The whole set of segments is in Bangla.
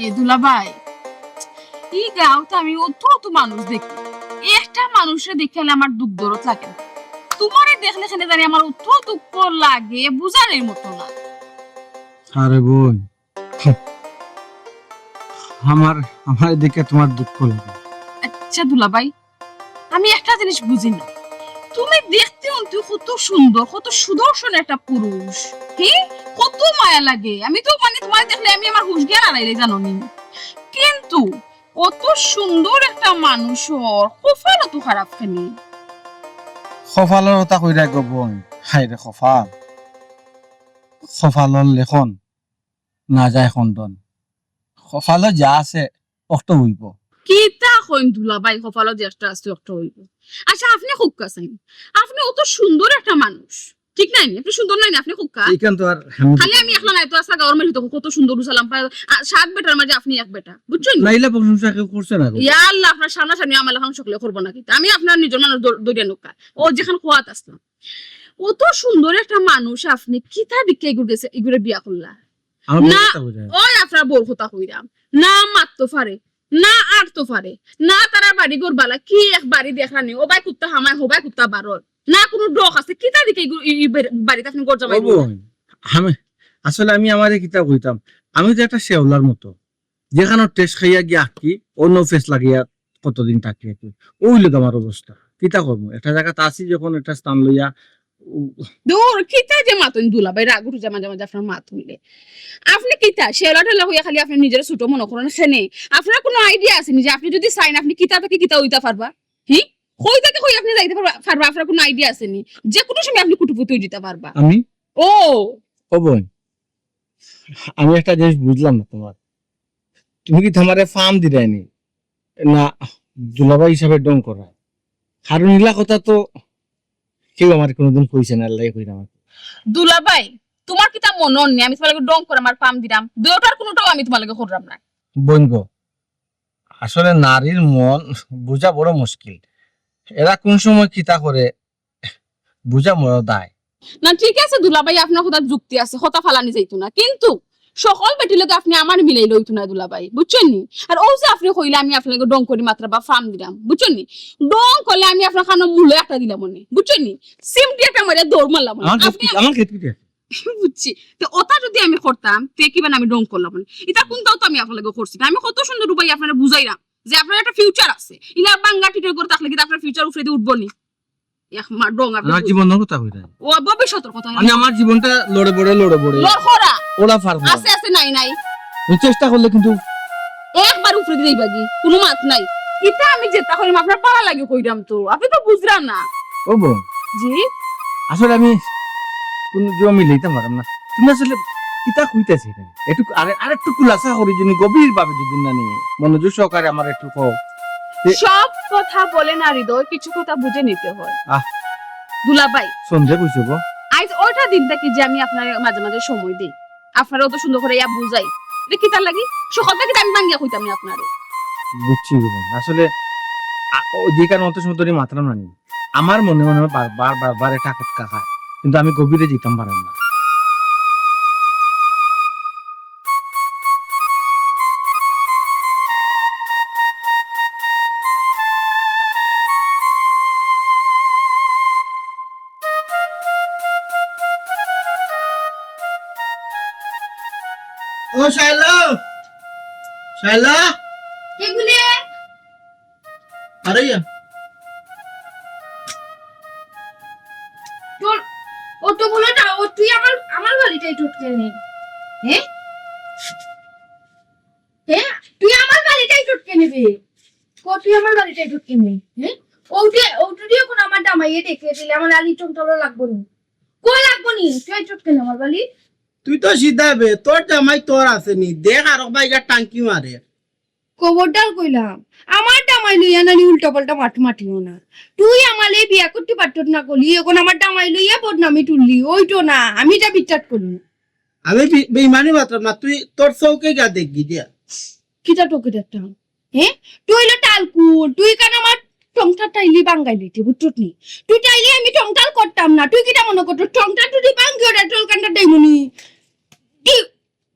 এ দুলাভাই, এই গাঁওতে আমি অত অত মানুষ দেখি, একটা মানুষের দেখে আমার দুঃখ দরদ লাগে না। তোমারে দেখলে সেখানে জানি আমার অত দুঃখ লাগে, বুঝানোর মতো না। আরে বোন, আমার আমার দেখে তোমার দুঃখ লাগে। আচ্ছা দুলাভাই, আমি একটা জিনিস বুঝি না, তুমি দেখতে অন্তু কত সুন্দর, কত সুদর্শন একটা পুরুষ, হ্যাঁ, কত মায়া লাগে। আমি তো মানে তোমার দেখলে আমি আমার হুঁশ জ্ঞান হারাইলে জানো নি। কিন্তু কত সুন্দর একটা মানুষের কপালও তো খারাপ খানি। কপালৰ কথা কৈ থাকো বোন, হাই রে কপাল, কপালৰ লেখন নাযায় খন্দন, কপালত যা আছে অক্ত হইব। কিতা কইন দুলাভাই, কপালত যেটা আছে একটা হইব। আচ্ছা আপনি খুক্কা চাইন, আপনি অত সুন্দর একটা মানুষ, ঠিক নাই নি? আপনি সুন্দর নাই না? আপনি খুক্কা এইখান তো আর খালি আমি একলা নাই তো, আসা গাওয়ার মাঝে তো কত সুন্দর উসালাম পায়, সাত বেটার মাঝে আপনি এক বেটা, বুঝছেন? নাইলে প্রশংসা কেউ করছে না গো। ইয়া আল্লাহ, আপনার সামনাসামনি আমার এখন সকলে করবো নাকি? আমি আপনার নিজের মানুষ দরিয়া নৌকা ও যেখানে খোয়াত আসলাম, অত সুন্দর একটা মানুষ আপনি কিতা দিকে এগুলো বিয়া করলা? আমার না কথা বোঝায়। ওই আপনার বোর কথা কইরাম না, মারতো পারে না, আটতো পারে না, তারা বাড়ি গোর বালা কি এক বাড়ি দেখানি, ও বাই কুত্তা হামায় হো বাই কুত্তা বারর না, কোনো ডক আছে কিতা দিকে বাড়িতে আপনি গোর জামাই? ও বোন, আমি আসলে আমি আমারে কিতা কইতাম, আমি তো একটা শেওলার মতো, যেখানে টেস্ট খাইয়া গিয়া আঁকি অন্য ফেস লাগিয়া কতদিন থাকি আর কি। ওই লোক আমার অবস্থা, কিতা করবো, একটা জায়গা আসি যখন একটা স্থান লইয়া দূর কিতা যে মাতুন দুলাভাই, রাগ উঠে মাঝে মাঝে আপনার মাত হইলে। আপনি কিতা শেলা টেলা হইয়া খালি আপনি নিজের ছোট মনে করেন সেনে? আপনার কোনো আইডিয়া আছে যে আপনি যদি চাইন আপনি কিতা থেকে কিতা হইতা পারবা? হি কই থেকে কই আপনি যাইতে পারবা? আপনার কোনো আইডিয়া আছে নি যে কোনো সময় আপনি কুটুপুটি হয়ে যেতে পারবা? আমি ও ও বোন, আমি একটা জিনিস বুঝলাম না তোমার, তুমি কি তোমারে ফার্ম দিরাইনি না দুলাভাই হিসাবে ডং করা? কারণ ইলা কথা তো কেউ আমার কোনোদিন কইছে না, আল্লাহ কইরা আমাকে। দুলাভাই, তোমার কিতা মনন নি আমি তোমাকে ডং করে আমার পাম দিলাম, দুটার কোনোটাও আমি তোমাকে করলাম না। বোন গো, আসলে নারীর মন বোঝা বড় মুশকিল, এরা কোন সময় কিতা করে বোঝা বড় দায়। না ঠিক আছে দুলাভাই, আপনার কথা যুক্তি আছে, কথা ফালানি যাইতো না, কিন্তু সকল বেটি লোক আপনি আমার মিলাই লইতো না দুলাভাই, বুঝছেন নি? আর ও যে আপনি কইলে আমি আপনাকে ডং করি মাত্রা বা ফার্ম দিলাম, বুঝছেন নি? ডং করলে আমি আপনার খানো মূল্য একটা দিলাম মনে, বুঝছেন নি? সিমটি একটা মারিয়া দৌড় মারলাম আপনি। আমার ক্ষেত্রে বুঝছি তো ওটা যদি আমি করতাম তে কি আমি ডং করলাম, এটা কোনটাও তো আমি আপনাকে করছি না। আমি কত সুন্দর রূপাই আপনারা বুঝাইলাম যে আপনার একটা ফিউচার আছে, ইলা বাঙ্গা টিটের করে থাকলে কিন্তু আপনার ফিউচার উপরে দিয়ে উঠবো নি। একমা ডং আপনি আমার জীবনের কথা কইরা, ও ভবিষ্যতের কথা আমি আমার জীবনটা লড়ে বড়ে লড়খরা ওরা পারবো আছে আছে নাই নাই, আমি চেষ্টা করলে কিন্তু একবার উপরে দিলেই বাগি কোনো মাত নাই। এটা আমি যেটা করিম আপনার পাড়া লাগে কইরাম তো, আপনি তো বুঝলাম না। ও বোন, জি আসলে আমি কোন জমি লইতে পারলাম না। তুমি আসলে কিতা কইতেছি একটু আরেকটু কুলাসা করি যদি গভীর ভাবে যদি না নিয়ে মনোযোগ সহকারে আমার একটু কও। সব কথা বলে না হৃদয়, কিছু কথা বুঝে নিতে হয়। দুলাভাই সন্ধ্যে কইছো গো, আজ ওইটা দিন দেখি যে আমি আপনার মাঝে মাঝে সময় দিই, আপনারা অত সুন্দর করে ইয়া বুঝাই, এটা কি তার লাগি সকাল থেকে আমি ভাঙ্গিয়া কইতাম না আপনারে। বুঝছি গো বোন, আসলে যে কারণে অত সুন্দরী মাত্রা না নি আমার মনে মনে বারবার বারবার এটা খটকা খায়, কিন্তু আমি গভীরে যেতাম পারলাম না। ও শাইলা, শাইলা, এগুলি আরে তোর অটো বলে না, ও তুই আমার আমার বাড়িটাই ঢুকতে নে, হ্যাঁ হ্যাঁ তুই আমার বাড়িটাই ঢুকতে নেবে, তুই আমার বাড়িটাই ঢুকতে নে, হ্যাঁ ওটা দিয়ে কোন আমার দামাইয়ে দেখে দিলে আমার আলি টমটলো লাগবো নি, কই লাগবো নি, তুই ঢুকতে নে আমার বাড়ি। তুই তো সিধা বে, তোর জামাই তোর আসেনি, দেখ আর বাইগা টাঙ্কি মারে। খবরদার কইলাম আমার দামাই লইয়া নানি উল্টা পাল্টা মাটিও না, তুই আমালে বিয়া করতে পারত না কলি, এখন আমার দামাই লইয়া বদনামি তুললি, ওইটো না আমি যা বিচার করি। আমি বেইমানি মাত্র না, তুই তোর চৌকে গা দেখবি দিয়া। কিটা তোকে দেখতাম, হ্যাঁ তুই হইলো টালকুল, তুই কেন আমার টংটা টাইলি বাঙ্গাইলি বুঝছত নি, তুই টাইলি আমি টংটাল করতাম না, তুই কিটা মনে করতো টংটা তুই বাঙ্গি ওটা টলকানটা দেইমনি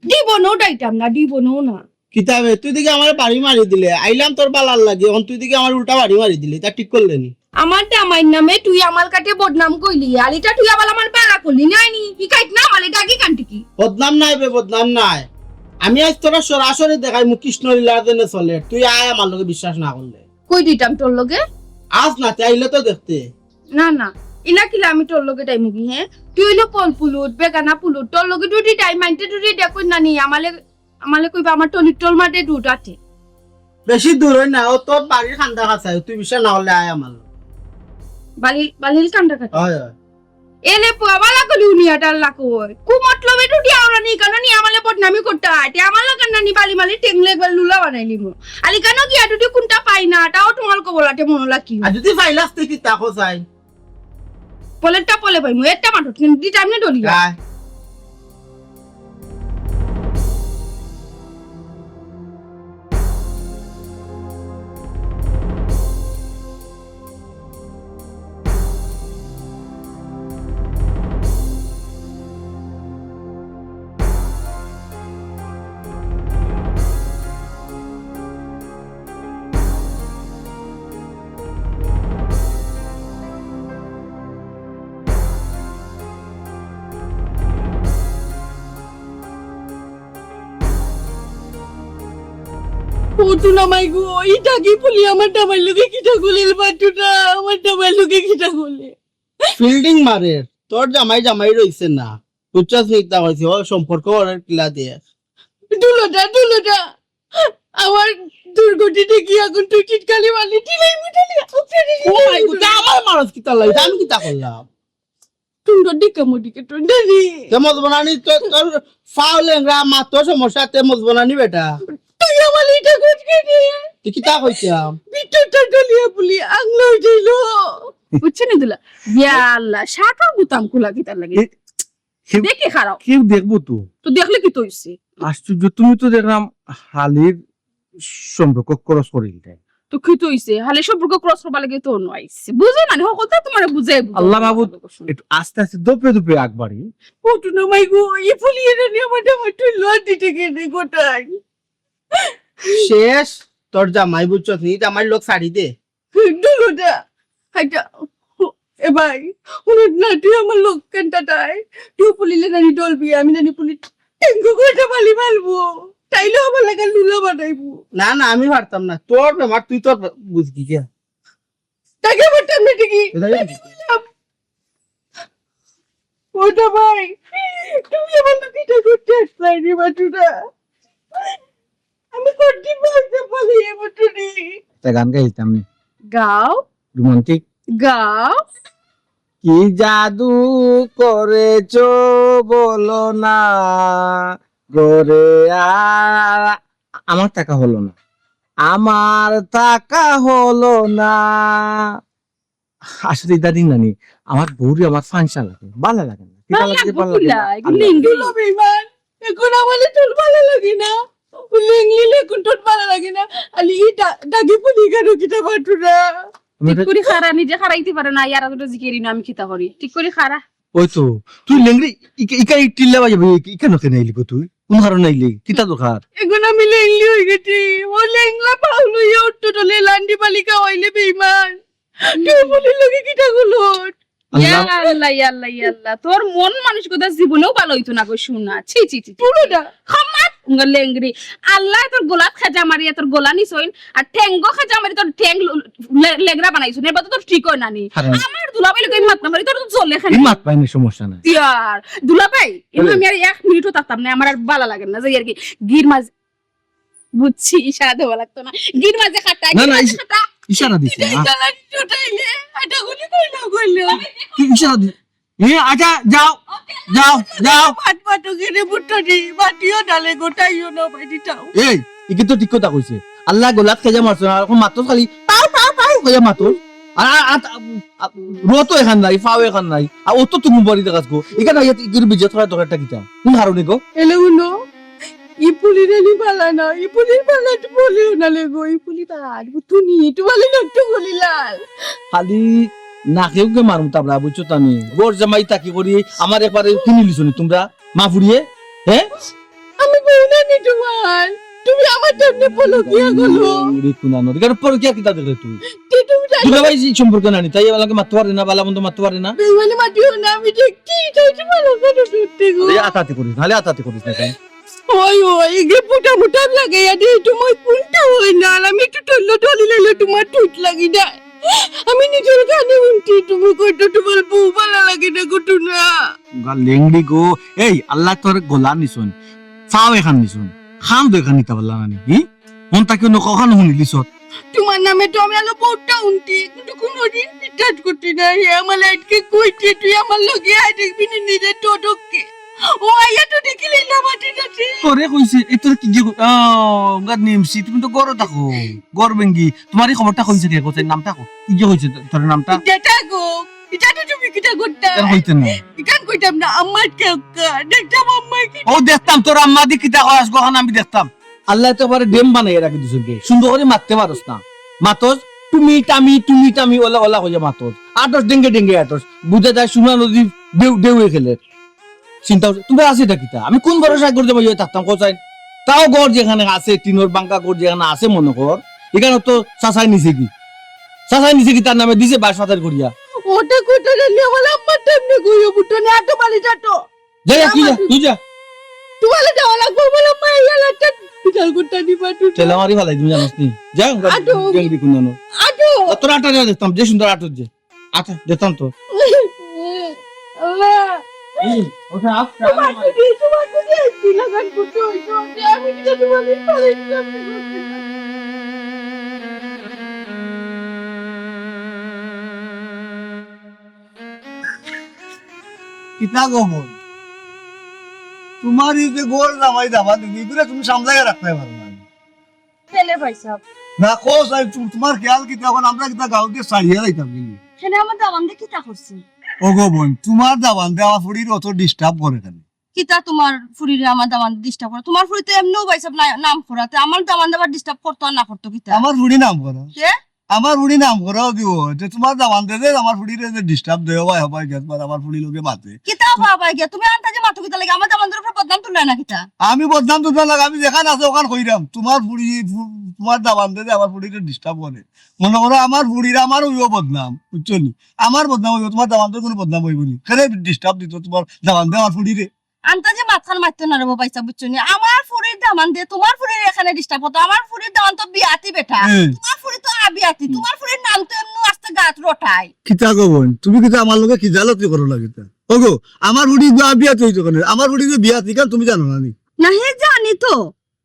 দিব নো ডাইতাম না, দিব নো না, কিতাবে তুই দিকে আমার বাড়ি মারি দিলে আইলাম তোর বালার লাগে এখন তুই দিকে আমার উল্টা বাড়ি মারি দিলি তা ঠিক করলে নি আমার জামাইয়ের নামে তুই আমার কাছে বদনাম কইলি আলিটা তুই আবার আমার পাড়া করলি নাইনি কি কাইত না আমার এটা কি কান্টি কি বদনাম নাই বে বদনাম নাই আমি আজ তোরা সরাসরি দেখাই মুখ কৃষ্ণ লীলার জন্য চলে তুই আয় আমার লগে বিশ্বাস না করলে কই দিতাম তোর লগে আজ না চাইলে তো দেখতে না না ইনা কিলা আমি তোর লগে টাইম কি হ্যাঁ তুই হইলো পল পুলুট বেগানা পুলুট তোর লগে দুটি টাইম মাইন্টে দুটি দেখো নানি আমালে কইবা আমার টলির টোল মাঠে দুটাতে বেশি দূর হয় না ও তোর বাড়ির খান্দা খাসাই তুই বিশ্বাস না করলে আয় আমার লগে। বালিল কান্ডা কাটা হয় হয় এলে পাবালা কলি উনিয়াটার লাকই কু মতলবে দুটি আমরা নি কারণ নি আমালে বদনামি করতে আইতে আমার লাগা নানি বালি মালি টেংলে গল লুলা বানাইলি মো আলি কেন কি দুটি কোনটা পাই না তাও তোমার কবলাতে মনে লাগি আর যদি ফাইলাস তুই কি তাকো চাই পলেরটা পলে পাই মু একটা মাঠত কিন্তু দি টাইম নে ডলি গায় ওটু না মাই গো ইটা কি পুলি আমার ডাবাই লগে কিটা গুলিল বাটুটা আমার ডাবাই লগে কিটা গুলে ফিল্ডিং মারে তোর জামাই জামাই রইছে না উচ্চাস নিতা হইছে ও সম্পর্ক ওর কিলা দিয়ে দুলোটা আমার দুর্গতিতে কি এখন তুই চিৎকালি মারলি টিলাই মিটালি ও মাই গড আমার মারস কি তালাই আমি কি তা করলাম তুন্ড দিকে মদিকে তুন্ডারি তে মজবনানি তোর ফাউলেংরা মাতো সমস্যা তে মজবনানি বেটা তুই আমার এটা গুজকে দে তুই কি তা কইছাম বিটটা ডলিয়া পুলি আংলো যাইলো বুঝছেন দুলা ইয়া আল্লাহ শাটার বুতাম কুলা কি তার লাগে দেখে খারাপ কেউ দেখবো তো তো দেখলে কি তৈছে আশ্চর্য তুমি তো দেখলাম হালির সম্পর্ক ক্রস করিল তো কি তৈছে হালে সম্পর্ক ক্রস করবা লাগে তো নইছে বুঝে না হ কথা তোমার বুঝাই আল্লাহ মাবুদ একটু আস্তে আস্তে দপে দপে আগবাড়ি ওটু না মাই গো এই ফুলি এটা নিয়ে আমার তুই লট দিতে গেলে গোটাই শেষ তোর জামাই বুঝছস নি জামাই লোক শাড়ি দে দুলোটা হাইটা এ ভাই উনি না তুই আমার লোক কান্টাটাই তুই পুলিলে নানি ডলবি আমি নানি পুলি টেঙ্গো করে বালি মারবো তাইলে আমার লাগা লুলা বানাইবো না না আমি পারতাম না তোর ব্যাপার তুই তোর বুঝবি কি তাকে বলতাম না ঠিকই ওটা ভাই তুমি আমার লোকিটা করতে আসলাইনি বাটুটা আমি করতে বলতে পারি বাটুনি তা গান গাইতাম গাও রোমান্টিক গাও কি জাদু করেছো বলো না গরে আমার টাকা হলো না আমার টাকা হলো না আসলে ইদানিং নানি আমার বউরি আমার ফাংশন লাগে ভালো লাগে না কিটা লাগে ভালো লাগে না। লিঙ্গুলো বেমান এখন আমালে তোর ভালো লাগে না লিঙ্গিলে কোন তোর ভালো লাগে না আলি ইটা দাগি পুলি গানো কিটা বাটুরা তুমি ঠিক এটা- করে খারা নিজে খারাইতে পারে না ইয়ারা দুটো জিকেরি না আমি খিতা করি ঠিক করে খারা ওই তো তুই লেংরি ইকা টিল্লা বাজাবে ইকা নকে নাইলি গো তুই কোন কারণ নাইলি কিটা দরকার এখন আমি লেংলি হয়ে গেছি ও লেংলা পাউলু ইয়ে উঠতো টলে লান্ডি বালিকা হইলে বেমান তুই বলি লগে কিটা গুলো আল্লাহ ইয়াল্লাহ তোর মন মানসিকতা জীবনেও ভালো হইতো না গো শুনা ছি ছি ছি পুরোটা খামাত উঙ্গা লেংরি আল্লাহ তোর গোলাত খাজা মারিয়া তোর গোলা নিছইন আর ঠ্যাঙ্গো খাজা মারি তোর ঠ্যাং লেগরা বানাইছুন এবার তো তোর ঠিক হয় নানি আমার দুলাভাই লোক মাত না মারি তোর তো চলে খানি মাত পাইনি সমস্যা নাই ইয়ার দুলাভাই এমন আমি আর 1 মিনিটও থাকতাম না আমার আর ভালো লাগে না যে আর কি গির মাছ বুঝছি ইশারা দেওয়া লাগতো না গির মাঝে খাটা না, না, গির মাঝে খাটা ইশারা দিছে জ্বালা চটাইলে এটা গুলি কইলো কইলো তুই ইশারা দি আচ্ছা যাও যাও যাও ভাত ভাত গেলে বুট্টনি বাটিও ডালে গোটাইও না বাইটাও এই ইকে তো ঠিক কথা কইছে আল্লাহ গোলাপ খেজা মারছ না এখন মাত্র খালি পাও পাও পাও কইয়া মাত্র আর রতো এখান নাই ফাও এখান নাই আর ও তো তুমি বড়ি দেখাস গো এখানে ইগুর বিজয় থরা দরকারটা কিটা কোন হারুনি গো এলে উনো ইপুলির এলি পালা না ইপুলির পালা তো বলিও না লেগো ইপুলি তার তুমি তোমালে নট্ট গলিলাল খালি নাকেও কে মারুম তাবলা বুঝছো আমি গোর জামাই তাকি করি আমার একবারে কিনি লিছনি তোমরা মা ফুরিয়ে হ্যাঁ আমি বউ না নি তোমার তুমি আমার সামনে বলো কি হলো লেংড়ি কুনানো এখানে পরে কি কিতা দেখলে তুই তুমি দুলাভাই সম্পর্ক নানি তাই আমাকে মারতে পারে না বালা বন্ধু মারতে পারে না বেমানি মাটিও না আমি দেখছি তাইতে ভালো করে সত্যি গো আতাতে করিস নাহলে আতাতে করিস না কেন ওই ওই গে পুটা পুটা লাগে আরে তোমার কোনটা হয় না আর আমি একটু টল্লো টলি লাইলে তোমার টুট লাগি না আমি নিজের গানে উঠি তুমি কইতো তোমার বউ ভালো লাগে না গো টুনা লেংড়ি গো এই আল্লাহ তোর গোলা নিছুন ফাও এখান নিছুন খাম তো এখান নিতে পারলাম না হি মন তাকে কখন শুনিলিস তোমার নামে তো আমি আলো বউটা উঠি কিন্তু কোনোদিন বিশ্বাস করতে না হে আমার লাইটকে কইতে তুই আমার লগে আই দেখবি না নিজের টোটককে ও আইয়া তো দেখিলি না মাটি নাচে তোরে কইছে এতোর কি যে গাদ নিমছি তুমি তো গড় থাকো গড় বেঙ্গি তোমার এই খবরটা কইছে কে কোথায় নামটা কো কি যে হইছে তোর নামটা যেটা গো এটা তো তুমি কিটা করতে কেন হইতে না ইকান কইতাম না আমার কাকা দেখতাম আমার কি ও দেখতাম তোর আম্মা দি কিতা কয়াস গহন আমি দেখতাম আল্লাহ তো পারে ডেম বানাই রাখি দিছে কে সুন্দর করে মারতে পারোস না মাতস তুমি টামি ওলা ওলা কইয়া মাতস আটস ডেঙ্গে ডেঙ্গে আটস বুঝা যায় সুনা নদী দেউ খেলে চিন্তা তুমি আছে কিতা আমি কোন ভরসা করে যাবো থাকতাম কোথায় তাও গড় যেখানে আছে টিনোর বাঙ্কা গড় যেখানে আছে মনে কর এখানে তো চাচাই নিছে কি তার নামে দিছে 22,000 করিয়া ওটা কোটা জানি আমার আম্মার টাইমে গইও বুটনে আটো বালি যাটো যাই তুই যা তোমালে যাওয়া লাগবে বলে মা ইয়ালাটা বিকাল করতে দিবা তুই তেলা মারি ভালাই তুমি জানোস নি যা ডেঙ্গি কুনানো আটো তোর আটা দেখতাম যে সুন্দর আটো যে আটা দেখতাম তো আল্লাহ ওটা আপ তোমার তো কি লাগান করতে হইতো আমি কি তোমার পারে কিতা গোবর তোমার এই যে গোল নামাই দাবা তুমি এগুলো তুমি সামলাইয়া রাখতে পারো না ছেলে ভাই সাহেব না কোস তোমার খেয়াল কি তখন আমরা কিতা গাঁওতে সারিয়ে যাইতাম কিন্তু সেটা আমার দামান দিয়ে কিতা করছে ও গো বোন তোমার দাবান দেওয়া ফুড়ির অত ডিস্টার্ব করে কেন কিতা তোমার ফুরিরে আমার দামান ডিস্টার্ব করে তোমার ফুরি তো এমনিও ভাই সাহেব নাম করাতে আমার দামান দাবার ডিস্টার্ব করতো আর না করতো কিতা আমার ফুড়ি নাম করো কে আমার ফুড়ি নাম করাও দিব যে তোমার দাবান দে আমার ফুড়িরে যে ডিস্টার্ব দেওয়া হয় হবাই গেছ আমার ফুড়ি লোকে মাতে কিতা বাবা গিয়া তুমি আনতা যে মাথা কিতা লাগে আমার দামান উপর বদনাম তুললে না কিতা আমি বদনাম তো লাগে আমি যেখানে আছে ওখানে কইরাম তোমার ফুড়ি তোমার দাবান দে আমার ফুড়িরে ডিস্টার্ব করে মনে করো আমার ফুড়ির আমার হইব বদনাম বুঝছো নি আমার বদনাম হইব তোমার দাবান কোনো বদনাম হইব নি কেন ডিস্টার্ব দিত তোমার দাবান দে আমার ফুড়িরে আনতা যে মাথান মারতে না রে ভাই সাহেব বুঝছো নি আমার ফুরির দামান দিয়ে তোমার ফুরির এখানে ডিস্টার্ব হতো আমার ফুরির দামান তো বিয়াতি বেটা তোমার ফুরি তো আবিয়াতি তোমার ফুরির নাম তো এমনি আস্তে গাত রটাই কিতা গো বোন তুমি কিতা আমার লগে কি জালতি করো লাগে ওগো আমার ফুড়ি বিয়া হইতো কেন আমার ফুড়ি যে বিয়া ঠিক তুমি জানো না নি না হে জানি তো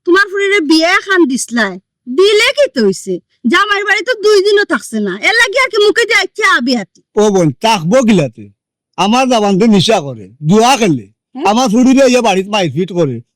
তোমার ফুরিরে বিয়ে খান দিসলাই দিলে কি তো হইছে জামাইর বাড়ি তো 2 দিনও থাকছে না এর লাগি আর কি মুখে দিয়ে আইছে আবিয়াতি ও বোন তাকবো গিলাতে আমার দাবানতে নিশা করে দুয়া খেলে আমার ফুড়িরে ইয়ে বাড়িতে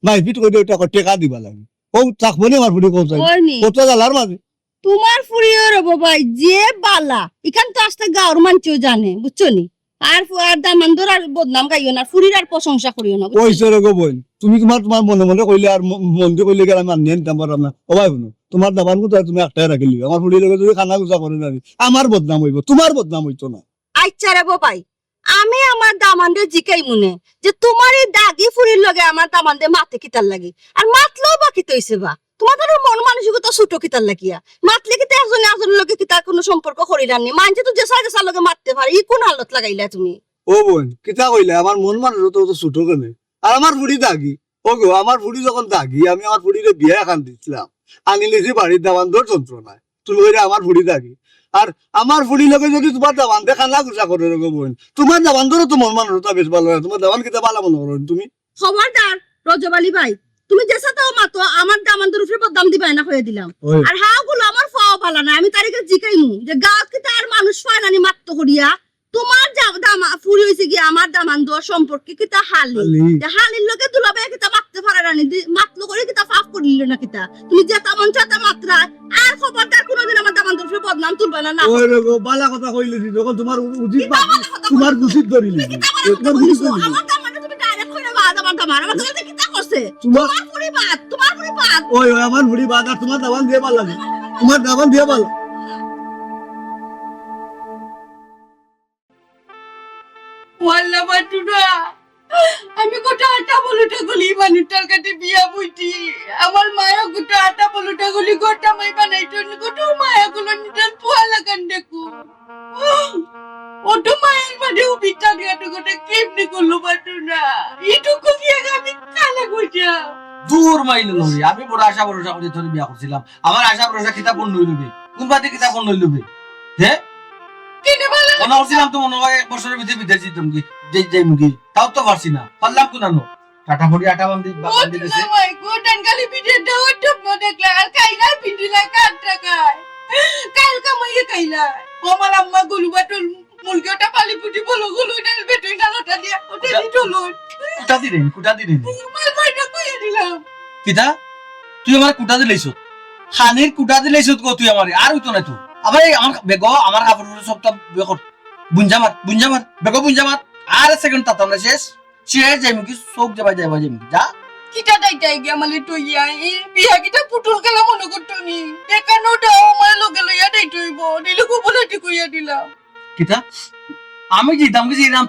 মাইফিট করে ওটা টেকা দিবা লাগে ও তাকবো নি আমার ফুড়ি কোথায় ওরনি কত জালার মাঝে তোমার ফুরিও রে বাবাই যে বালা এখান তো আস্তে গাঁর মানছেও জানে বুঝছো নি আর দামান্দর আর বদনাম গাইও না ফুরির আর প্রশংসা করিও না ওই সরে গো বোন তুমি তোমার মনে মনে কইলে আর মন দিয়ে কইলে গেলে আমি আনিয়ে নিতাম পারলাম না ও ভাই বোন তোমার দাবান কোথায় তুমি একটাই রাখিলি আমার ফুড়ির লগে যদি খানা গুজা করে না আমার বদনাম হইব তোমার বদনাম হইতো না আচ্ছা রে বাবাই আমি আমার দামানদে জিকাই মনে যে তোমার এই দাগি ফুরির লগে আমার দামানদে মাতে কিতার লাগে আর মাতলেও বাকি তৈছে বা তোমাদের মন মানসিকতা ছোট কিতার লাগিয়া মাতলে কিতা একজনের লগে কিতা কোনো সম্পর্ক করিলানি মানছে তো যে লগে মারতে পারে ই কোন হালত লাগাইলা তুমি ও বোন কিতা কইলে আমার মন মানুষ তো ছোট কেনে আর আমার ফুড়ি দাগি ও গো আমার ফুড়ি যখন দাগি আমি আমার ফুড়িরে বিয়ে খান দিছিলাম আনিলে যে বাড়ির দাবানদর যন্ত্রণায় তুমি কইলে আমার ফুড়ি দাগি আর আমার ফুড়ি লগে যদি তোমার দাবান দেখা না গুছা করে রে গো বোন তোমার দাবানদরও তো মন মানুষ বেশ ভালো হয় তোমার দাবান কিতা ভালো মনে করো তুমি খবরদার রজবালি ভাই তুমি যেসা তো মাতো আমার দামানদের উপরে বদনাম দিবাই না হয়ে দিলাম আর হাও গুলো আমার ফাও ভালো না আমি তারিখে জিকাইমু যে গাঁত কিতা আর মানুষ ফাইনানি মাত্ত করিয়া তোমার দামা ফুরি হইছে কি আমার দামানদর সম্পর্কে কিতা হালি যে হালির লগে দুলাবে কিতা মারতে পারে না মাতলো করে কিতা ফাফ করিল না কিতা তুমি যেটা মন চাতা মাত্রা আর খবরদার কোনোদিন আমার দামানদর উপরে বদনাম তুলবা না ওই রে গো বালা কথা কইলি যখন তোমার উচিত তোমার উচিত ধরিলি তোমার উচিত ধরিলি আমার দামানদর তুমি ডাইরেক্ট কইরা বা দামান আমার কাছে কিতা করছে তোমার তোমার ফুরি বাদ ওই আমার ফুড়ি বাদ আর তোমার দাবান দিয়ে ভালো লাগে তোমার দাবান দিয়ে ভালো ওয়াল্লা বাটুরা আমি গোটা আটা বলুটা গলি মানুষটার কাছে বিয়া বইটি আমার মায়া গোটা আটা বলুটা গলি গোটা মাই বানাইতো গোটা মায়া গুলো নিটাল পোয়া লাগান দেখো ওটো মায়ের মানে উবিটা দিয়া তো গোটা কেমনে করলো বাটু না এইটুকু দিয়ে আমি কালা কইটা দূর মাইল লবি আমি বড় আশা ভরসা করে তোর বিয়া করছিলাম আমার আশা ভরসা কিতাব পড় নইলবি কোন বাদে কিতাব পড় নইলবি হ্যাঁ কিনে ভালো মনে করছিলাম তো মনে হয় 1 বছরের ভিতরে বিদেশ যেতাম কি যাই মুগি তাও তো পারছি না পারলাম কোন আনো টাটা ফড়ি আটা বান্ধি বান্ধি দিছে মাই গোটান গালি পিঠে দাও তো দেখলা আর কাইলা পিঠিলা কাট টাকায় কাল কামাইয়ে কাইলা আমার আম্মা গলু বাটুল মুলগটা পালি পুটি বলো গলু ডাল বেটুই ডালটা দিয়া ওটা দিতলো কুটা দিলেন মাল মাইটা কইয়া দিলাম কিতা তুই আমার কুটা দিলেছ খানির কুটা দিলেছ গো তুই আমারে আর হইতো না তুই আবার আমার বেগো আমার কাপড় সবটা বেকর বুঞ্জামার বেগো বুঞ্জামার আর সেকেন্ড তাতাম না শেষ যাই মুকি সব যাবাই মুকি যা কিটা দাইতাই গিয়া মালে টইয়া এই বিয়া কিটা পুতুল গেলা মনে করতনি দেখানোটা আমার লগে লইয়া দাইতইব দিলে কো বলাটি কইয়া দিলাম কিতা আমি যেতাম কি যেতাম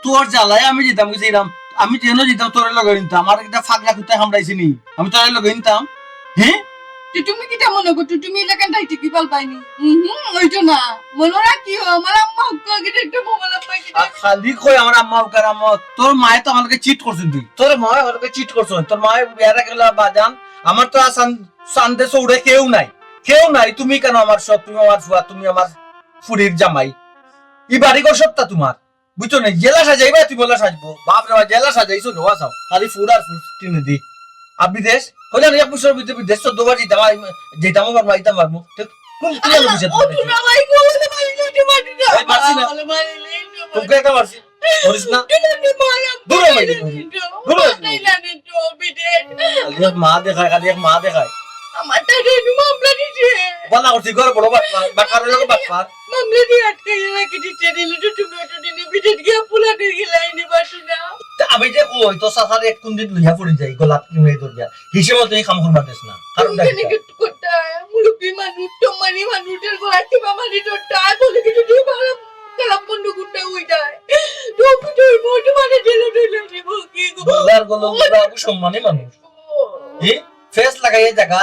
তোর জ্বালায় আমি যেতাম কি যেতাম আমি যেন যেতাম তোর লগে নিতাম আমার একটা ফাগলা কুত্তায় হামড়াইছি নি আমি তোর লগে নিতাম হ্যাঁ তুমি কিটা মনে করতো তুমি এলাকান দাইতে কি পাল পাইনি ওইটো না মনে রাখিও আমার আম্মা হুক্কা গিয়ে একটা মোবাইল পাই কিটা আর খালি কই আমার আম্মা উকার আম্মা তোর মায়ে তো আমাকে চিট করছেন তুই তোর মায়ে আমাকে চিট করছেন তোর মায়ে বিয়ারা গেলা বাজান আমার তো সানদে সৌড়ে কেউ নাই তুমি কেন আমার সব তুমি আমার ফুয়া তুমি আমার ফুরির জামাই এই বাড়ি ঘর সবটা তোমার বুঝছো না জেলা সাজাইবা তুই বলা সাজবো বাপ রে জেলা সাজাইছো নোয়া চাও খালি ফুড আর ফুড টিনে দি আর বিদেশ হইলে না 1 বছর ভিতরে বিদেশ তো দুবার যেতাম আমার মাইতাম পারবো কোন কোন বুঝে ও তুমি ভাই বলে মারি লুটি মারি না এই মারছি না। বলে মারি লে তোকে একটা মারছি করিস না তুমি মায়া দূর হয়ে যা। দূর হয়ে যা। তাইলানে তো বিদে খালি এক মা দেখায় আমার তারে মামলা দিছে বলা করছি ঘরে বড় বাটপার লোক বাটপার মামলা দিয়ে আটকাই রাখি দিতে দিলে তো তুমি ওটা দিনে বিদে গিয়া পুলা দিয়ে গেলাইনি বাসু না আমি যে কই তো সাফারে এক কোন দিন লইয়া পড়ে যাই গোলাপ কি মেয়ে দর যা হিসেবে তুই কাম করবা দেস না কারণ তুমি কি করতে মুরব্বি মানুষ তো মানি মানুষের ঘর থেকে মানি তো টাই বলে কিছু দিয়ে ভালো কালাম বন্ধ করতে হই যায় তো তুই মোটে মানে জেলে দিলে দিব কি গো গোলার গলো বাবু সম্মানী মানুষ এ ফেস লাগাইয়া জায়গা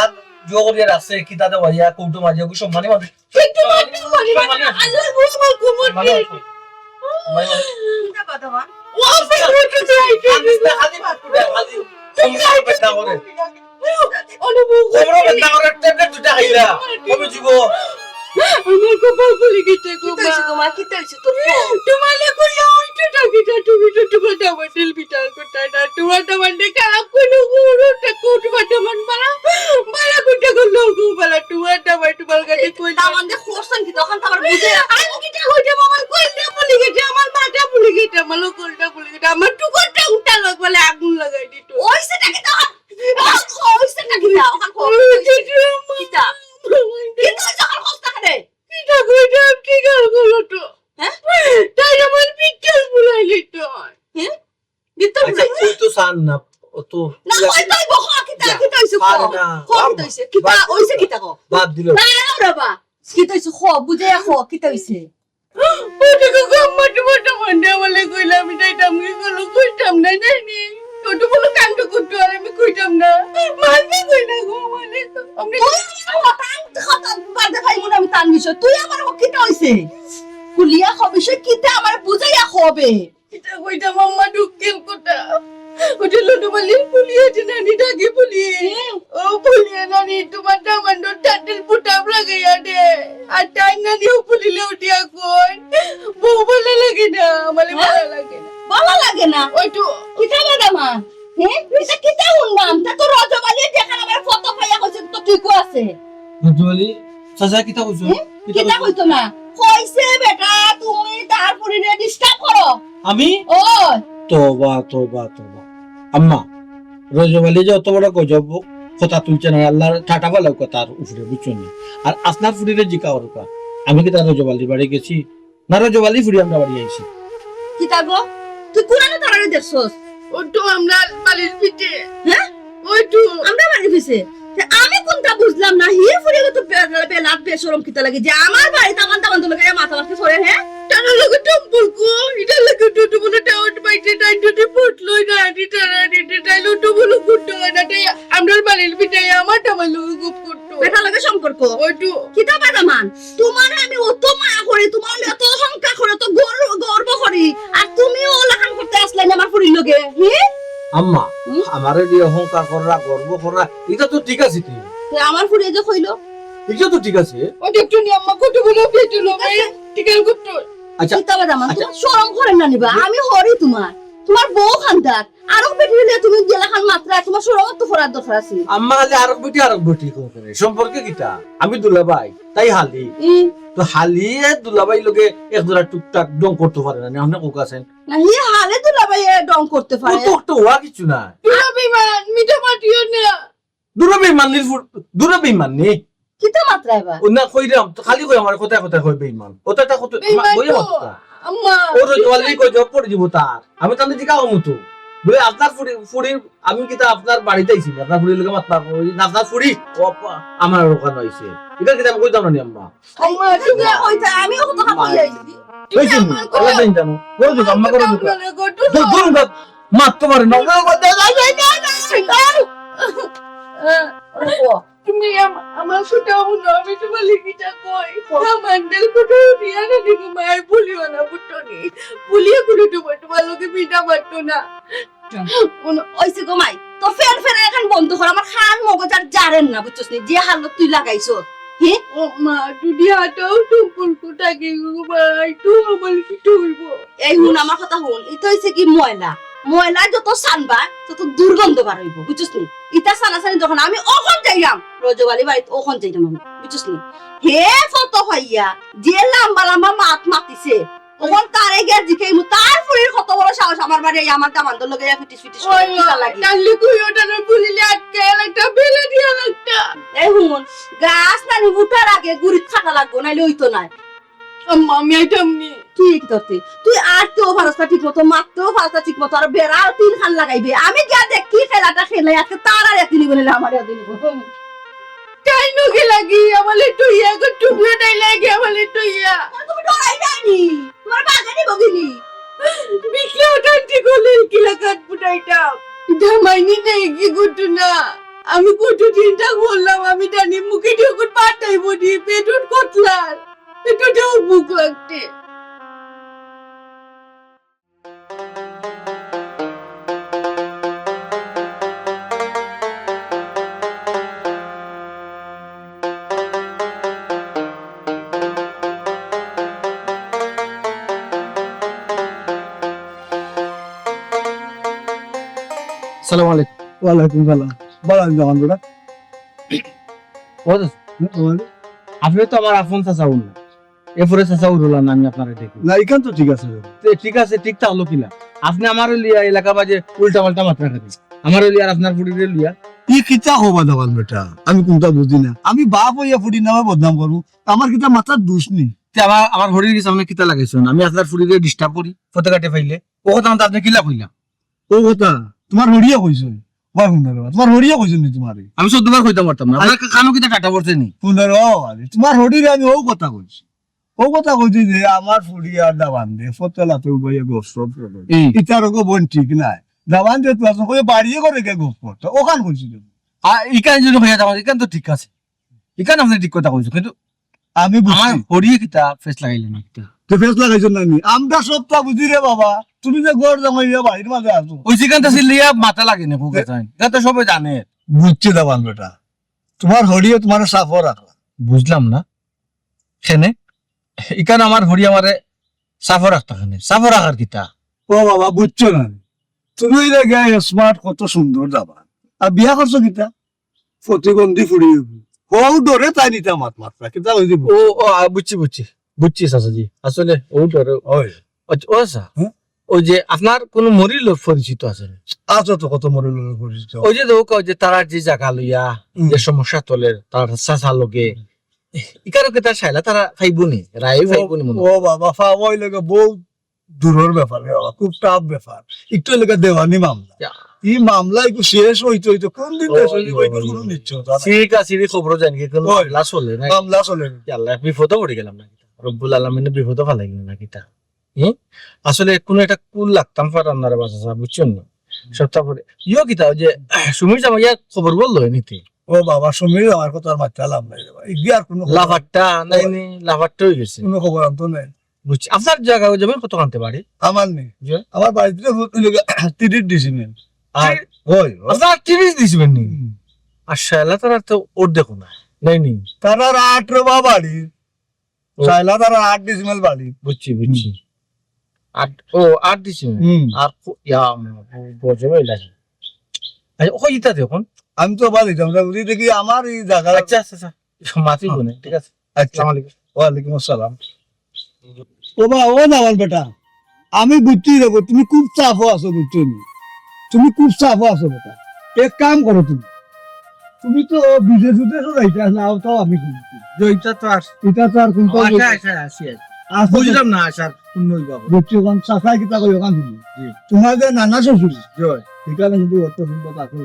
জোগরিয়া রাখছে কিতা দে ওয়া কৌটো মাঝে গো সম্মানী মানুষ একটু মানে আল্লাহ গোসল কুমত ও ফেরত যাই খালি বাটপুরে খালি সমস্যা পেটা করে অনুভব তোমরা বেটা করে ট্যাবলেট দুটা খাইলা কবে দিব আমার কপাল খুলে গেছে গো তোমার কি হইছে তোর তোমার কইয়া ওইটা টাকিটা তুমি তো তোমার ডাবল বিটাল করতে না তোমার ডাবল খারাপ কোনো গুরুটা কোট বাটা মন মারা কোটা গলো গো বলা তোমার ডাবল তোমার কাছে কই আমাদের খোরসন কি তখন তো আমার বুঝে আমি কিটা হইছে মামা কইটা বলি গেছে আমার মাথা বলি গেছে আমার কোলটা বলি গেছে আমার টুকুরটা উল্টা লাগ বলে আগুন লাগাই দিত ওইসে টাকা দাও ওইসে টাকা দাও ওখান কিটা কিন্তু যখন হস্তা করে কিটা কইটা কি গাল গলো তো হ্যাঁ তাই আমার পিকচার বুলাইলি তো হ্যাঁ দিতে আচ্ছা তুই তো সান না ও তো না ওই তাই বহ কিটা হইছে পারে না কিটা হইছে কিটা ওইসে কিটা গো বাদ দিল না বাবা কিটা হইছে বুঝে কিটা হইছে ওটা গম্মা টুমটা মন্ডে বলে কইলা আমি যাইতাম কি গলো কইতাম না জানি ওটা বলে কাণ্ড করতে আর আমি কইতাম না মানবে কইলা গো মানে আমি বাদে ভাই মনে আমি তার বিষয় তুই আমার কিটা হইছে কুলিয়া হবে সে কিটা আমার বুঝাইয়া হবে এটা কইতাম আম্মা ঢুকিল কোটা ওটা লডু বলি পুলিয়ে নানি ডাকি পুলিয়ে ও পুলিয়ে নানি তোমার দামান্ড টাটেল পুটাপ লাগাইয়া দে আর টাই নানি ও পুলিলে উঠিয়া কই বউ ভালো লাগে না আমার ভালো লাগে না ভালো লাগে না ওইটু কিটা লাগামা হ্যাঁ এটা কিটা উন্নাম তা তো রজবালি দেখান আমার ফটো পাইয়া কইছে তো ঠিক আছে বুঝলি সাজা কিতা কইছো কিটা হইতো না কইছে বেটা তুমি তারপরে ডিস্টার্ব করো আমি ও তোবা আম্মা রজবালি যে অত বড় গজব কথা তুলছে না আল্লাহর ঠাটা ভালো কথার উপরে বুঝছো নি আর আসনার ফুরিরে জিকা ওরকা আমি কি তার রজবালি বাড়ি গেছি না রজবালি ফুরি আমরা বাড়ি আইছি কিটা গো তুই কোরানো তারারে দেখছস ওইটু আমরা বালির পিঠে হ্যাঁ ওইটু আমরা বাড়ি ফিসে আমি কোনটা বুঝলাম না হির ফুরি তো বেলাত বেশরম কিতা লাগে যে আমার বাড়িতে আমার দামান তো লাগে মাথা মাথা পড়ে হ্যাঁ টানা লাগে টম্পল কো এটা লাগে তো বলে টাউট বাইতে টাইট তো ফুটলো না এটা এটা টাইলো তো বলে কুট্টো না তাই আমরার বাড়ির বিটাই আমার টামাল গুপ কুট্টো এটা লাগে সম্পর্ক ওইটু কিতা বাদামান তোমার আমি অত মায়া করি তোমার এত সংখ্যা করে তো গর্ব করি আর তুমিও লাখান করতে আসলে আমার ফুরির লগে হ্যাঁ আম্মা আমারে দিয়ে অহংকার করা গর্ব করা এটা তো ঠিক আছে তুই আমার ফুরিয়ে যে কইলো এটা তো ঠিক আছে ওটা একটু নিয়ে আম্মা কত বলে পেটুলো ভাই টিকাল করতে আচ্ছা চিন্তা বাদামান তোমার শরম করেন না নিবা আমি হরি তোমার বউ খানদার আরো পেটে দিলে তুমি জেলাখান মাত্রা তোমার শরম তো করার দরকার আছে আম্মা খালি আরেক বেটি করে সম্পর্কে কিটা আমি দুলাভাই তাই হালি তো হালি দুলাভাই লোকে এক দুটা টুকটাক ডং করতে পারে না আপনি কোক আছেন না হি হালে দুলাভাই ডং করতে ও পারে তো একটা হওয়া কিছু না দুলাভাই মান মিঠা মাটিও না দূরে বেইমাননি কিতা মাত্রা এবার ও না কইরাম খালি কই আমার কথা কই বেইমান ওটা কত বই মাত্রা আম্মা ওর জলদি কই জব পড়ে দিব তার আমি তাহলে জিকা হমু বলে আপনার ফুড়ি আমি কিতা আপনার বাড়িতে আইছি আপনার ফুড়ির লগে মাত্রা আপনার ফুড়ি আমার ওখানে হইছে এটা কিতা আমি কইতাম না নি আম্মা আম্মা তুমি কইতা আমি কথা কই আইছি কইছি আল্লাহ জানি জানো করে দিও আম্মা করে দিও দূর মাত তোমার না তুমি আমার সুটা মনে আমি তোমার লিখিটা কই মন্ডল কোটো দিয়া না দিকে মাই ভুলিও না বুটনি ভুলিয়ে করে তোমার লোকে পিঠা মারতো না ওইসে গো মাই তো ফের এখন বন্ধ কর আমার খান মগজ আর জারেন না বুঝছস নি যে হালত তুই লাগাইছো হে ও মা দুদি হাটাও টুকুল কুটাকে গো ভাই তুই আমার কি তুইবো এই হুন আমার কথা হুন এটা হইছে কি ময়লা যত সানবা তত দুর্গন্ধ বার হইব বুঝছস নি ইটা সানাসানি যখন আমি ওখন যাইলাম রজওয়ালি বাড়িতে ওখন যাইলাম আমি বুঝছস নি হে ফটো হইয়া যে লম্বা মাত মাতিছে ওখন তারে গিয়া জিকে তার ফুরির কত বড় সাহস আমার বাড়ি আমার দামানদের লগে ফিটিস কিটা লাগে তাহলে কই ওটার ফুলিলে আটকে একটা বেলে দিয়া লাগতা এই হুন গাছ নানি উঠার আগে গুড়ি থাকা লাগবো নাইলে হইতো না আম্মা আমি আইতামনি ঠিক তোতে তুই আটতেও ফারস্তা ঠিক মতো মারতেও ফারস্তা ঠিক মতো আর বেড়া তিন খান লাগাইবে আমি যা দেখি খেলাটা খেলে আজকে তার আর একদিনই বলে আমার একদিনই তাই নগে লাগি আমালে টুইয়া গো টুবিও নাই লাগে আমালে টুইয়া তুমি ডরাই যায়নি তোমার বাগানি বগিনি বিকলে ওটান্টি গলে কিলা কাট পুটাইটা ধামাইনি নাই কি গুটু না আমি কত চিন্তা করলাম আমি জানি মুখে ঢুকুন পাটাই বডি পেটুন কতলার পেটুটাও বুক লাগতে আসসালামু আলাইকুম ওয়ালাইকুম সালাম বলেন যখন বেটা আপনি তো আমার আপন চাচা না এরপরে চাচা উড়লাম আমি আপনার দেখি না এখান তো ঠিক আছে ঠিক আছে ঠিক তা হলো কিনা আপনি আমার লিয়া এলাকা বাজে উল্টা পাল্টা মাত্রা খাবি আমার লিয়া আর আপনার ফুটিরে লিয়া ই কিতা হবা দেওয়ান বেটা আমি কোনটা বুঝি না আমি বাপ হইয়া ফুটি নামে বদনাম করবো আমার কিতা মাথার দোষ নেই আমার হরির সামনে কিতা লাগাইছেন আমি আপনার ফুটিরে ডিস্টার্ব করি ফটো কাটে পাইলে ও কথা আপনি কিলা কইলাম ও কথা তোমার হরিয়া কইছো ওই হুন্ডার তোমার হরিয়া কইছো নি তোমার আমি 14 বার কইতে পারতাম না আপনার কানো কিতা টাটা পড়ছে নি হুন্ডার তোমার হরিরে আমি ও কথা কইছি যে আমার ফুড়িয়া দাবান দে ফতলাতে উবাইয়া গোসব করে ইতার গো বন ঠিক নাই দাবান দে তুই কই বাড়িয়ে করে কে গোস করতে ওখান কইছি ইকান যদি হইয়া যাওয়া ইকান তো ঠিক আছে ইকান আপনি ঠিক কথা কইছো কিন্তু আমি আমার হরিয়ে কিতা ফেস লাগাইলেন একটা তো ফেস লাগাইছো না নি আমরা সবটা বুঝি রে বাবা তুমি যে গড় জামাইয়া বাড়ির মাঝে আছো ওই সিকানটা সিলিয়া মাথা লাগে না কোকে চাই এটা তো সবাই জানে বুঝছে দাবান বেটা তোমার হরিয়ে তোমার সাফর রাখলা বুঝলাম না কেনে ইকান আমার হরি আমারে সাফর রাখতা কেনে সাফর রাখার কিতা ও বাবা বুঝছো না তুমি গে স্মার্ট কত সুন্দর দাবান আর বিয়া করছো কিতা প্রতিবন্ধী ফুড়ি হও ডরে তাই নিতা মাত মাত্রা কিতা হই দিব ও বুঝছি চাচাজি আসলে ও ডরে ওই ও স্যার ওই যে আপনার কোন মরির লোক পরিচিত আছে আছো তো কত মরে লোক পরিচিত ওই যে লোক ওই যে তারা যে জায়গা লইয়া যে সমস্যা তোলের তার চাচা লোকে ইকারো কে তার শাইলা তারা ফাইবুনি রায় ফাইবুনি মনে ও বাবা ওই লাগে বহু দূরের ব্যাপার রে বাবা খুব টাফ ব্যাপার একটু লেগে দেওয়ানি মামলা এই মামলা একটু শেষ হইতে হইতে কোন দিন শেষ হইতে হইতে কোনো নিশ্চয়তা নাই। ঠিক আছে রে খবর জানি কি কোন ওই। লাশ হলে না মামলা চলে না। আল্লাহ বিপদে পড়ে গেলাম না রব্বুল আলামিনের বিপদে ফেলাই গেল না কিটা আসলে কোন একটা কুল লাগতাম পারাম না রে বাসা বুঝছেন না সপ্তাহ পরে কিতা যে সুমির জামাইয়া খবর বললো নিতে ও বাবা সমীর আমার কথা আর মাত্রা লাভ নাই রে ভাই এগিয়ে আর কোনো লাভারটা নাই লাভারটা হয়ে গেছে কোনো খবর আনতো নাই বুঝছি আপনার জায়গা যাবেন কত আনতে পারি আমার নেই যে? আমার বাড়িতে 30 ডিসিমেল আর ওই আপনার 30 দিছিবেন নি আর শালা তারা তো ওর দেখো না নাই নি তারা 8 রবা বাড়ি চাইলা তারা 8 ডিসিমেল বাড়ি বুঝছি বুঝছি আট দিছিবেন হুম আর বজবে লাগে আচ্ছা ওই ইতা দেখুন আমি তো বাড়ি আমরা বুঝি দেখি আমার এই জায়গা আচ্ছা আচ্ছা আচ্ছা মাফি গুনে ঠিক আছে আচ্ছা আসসালামু আলাইকুম ওয়ালাইকুম আসসালাম ও বা ও না আমার বেটা আমি বুঝছি দেবো তুমি খুব চাপও আছো বুঝছো নি? তুমি খুব চাপও আছো বেটা এক কাম করো তুমি তুমি তো বিদেশ উদেশ যাইতে নাও তাও আমি শুনছি জয়টা তো আর এটা তো আর কিন্তু আচ্ছা আচ্ছা আসি বুঝলাম না আসার পূর্ণই বাবু বুঝছি ওখান চাষাই কিতা করি ওখান শুনি জি। তোমার যে নানা শ্বশুর জয় এখানে কিন্তু অর্থ সম্পদ আছে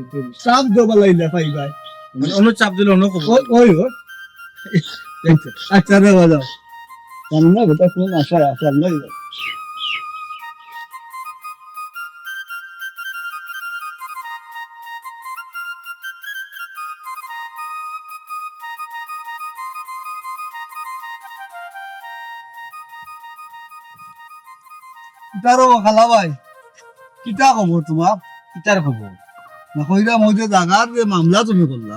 চাপ দেবা লাইলে পাই ভাই অন্য চাপ দিলে অন্য খবর ওই ওই আচ্ছা রে বাজাও জানো বেটা কোন আশা আশা নাই কিতারও খালা ভাই কিতা খবর তোমার কিতার খবর না কইরা মধ্যে জাগার যে মামলা তুমি করলা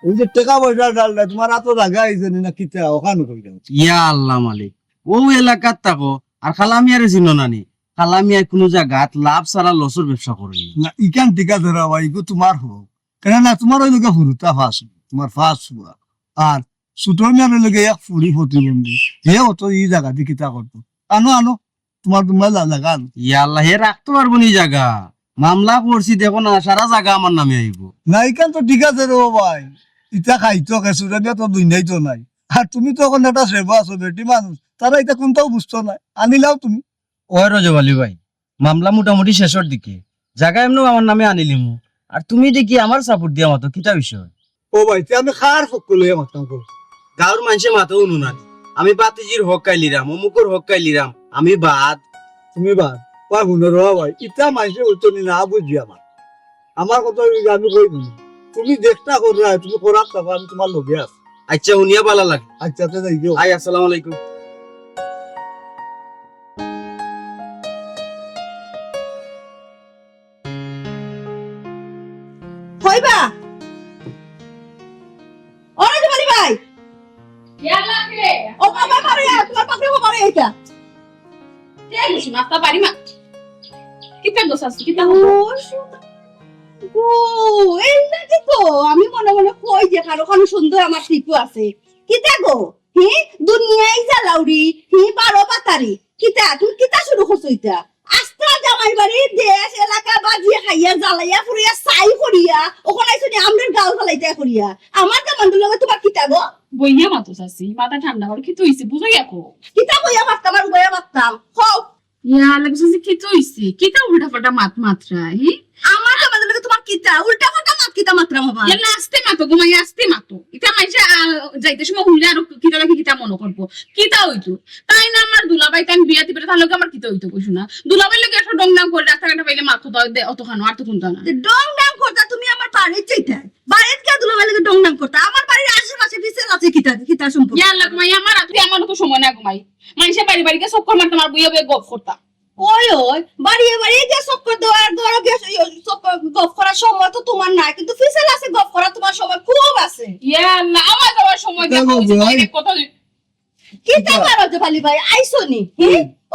ওই যে টাকা পয়সা ডালটা তোমার এত জায়গা আইছে না কিতা ওখানে কইরা ইয়া আল্লাহ মালিক ও এলাকাত থাকো আর খালামিয়ার চিনো নানি খালামিয়া কোনো জায়গাত লাভ ছাড়া লসের ব্যবসা করি না ইকান টিকা ধরা ভাই ইগো তোমার হোক কেন না তোমার ওই লোকে ফুরুতা ফাঁস তোমার ফাঁস হুয়া আর সুতমিয়ার লোকে এক ফুরি প্রতিবন্ধী হে অত ই জায়গা দি কিতা করতো আনো আনো তোমার তোমার জায়গা আনো ইয়া আল্লাহ হে রাখতে পারবো নি জায়গা মামলা করছি দেখো না সারা জায়গা আমার নামে আইব না ইকান তো ঠিক আছে রে ভাই ইটা খাইতো সুতমিয়া তো দুইনাই তো নাই আর তুমি তো এখন একটা সেবা আছো বেটি মানুষ তারা এটা কোনটাও বুঝতো না আনিলাও তুমি ওই রজবালি ভাই মামলা মোটামুটি শেষের দিকে জায়গা এমনি আমার নামে আনিলিমু আর তুমি দেখি আমার সাপোর্ট দিয়া মতো কিতা বিষয় ও ভাই তে আমি খার ফক্ক লইয়া মাতাম কর গাঁর মানুষে মাথা উনুনানি আমি বাতিজির হক কাইলিরাম অমুকর হক কাইলিরাম আমি বাদ তুমি বাদ বা হুনের ভাই ইটা মাইসে হইতো নি না বুঝি আমার কথা আমি কই দিই তুমি দেখতা কররা তুমি করার তখন আমি তোমার লগে আছি আচ্ছা উনিয়া ভালো লাগে আচ্ছা তে যাই গো আই আসসালামু আলাইকুম হইবা ওরে জমানি ভাই ও বাবা মারে তোমার পাপড়ি মারে এটা নাস্তা পারি মা কিতা দোষ আছে কিতা ও এই লাগে তো আমি মনে মনে কই যে কারো খানো সুন্দর আমার টিপু আছে কিতা গো হি দুনিয়ায় জ্বালাউরি হি 12 পাতারি কিতা তুমি কিতা শুরু করছো এটা আস্তা জামাই বাড়ি দেশ এলাকা বাজিয়ে খাইয়া জ্বালাইয়া ফুরিয়া সাই করিয়া ওখানে আইছো নি আমদের গাল ফলাইতে করিয়া আমার জামানদের লগে তোমার কিতা গো বইয়া মাতো চাচ্ছি মাথা ঠান্ডা করে কি তুইছে বুঝাই আকো কিতা কইয়া মারতাম আর গয়া মারতাম হও ইয়া লাগছে কি তুইছে কিতা উল্টা পাল্টা মাত্রা হি আমার জামানদের লগে তোমার কিতা উল্টা পাল্টা মাত কিতা মাত্রা বাবা ইয়া নাস্তে মাতো ঘুমাই আসতে মাতো এটা মাইছে যাইতে সময় হুইলা আর কিতা লাগি কিতা মনে করবো কিতা হইতো তাই না আমার দুলাভাই তাই বিয়া দিবে তার লগে আমার কিতা হইতো কইছো না দুলাভাই লগে একটা ডংডাং করে রাস্তাঘাটে পাইলে মাথা দাও দে অত খানো আর তো কোনটা না ডং ডাং করতা তুমি আমার বাড়ির চাইতা বাড়ির কে দুলা লাগে ডং ডাং করতা আমার বাড়ির আশেপাশে পিছনে আছে কিতা কিতা সম্পর্ক ইয়া আল্লাহ ঘুমাই আমার তুই আমার তো সময় না ঘুমাই মাইছে বাড়ি বাড়িকে সব মারতে আমার বইয়া বইয়া গপ করতা ওই ওই বাড়িয়ে বাড়িয়ে যে সব দেওয়ার ঘরে গিয়ে সব গপ করার সময় তো তোমার নাই কিন্তু পিছনে আছে গপ করার তোমার সময় খুব আছে ইয়া আল্লাহ আমার যাওয়ার সময় দেখো ভাই। কথা কিতা পারো যে ভালি ভাই আইসো নি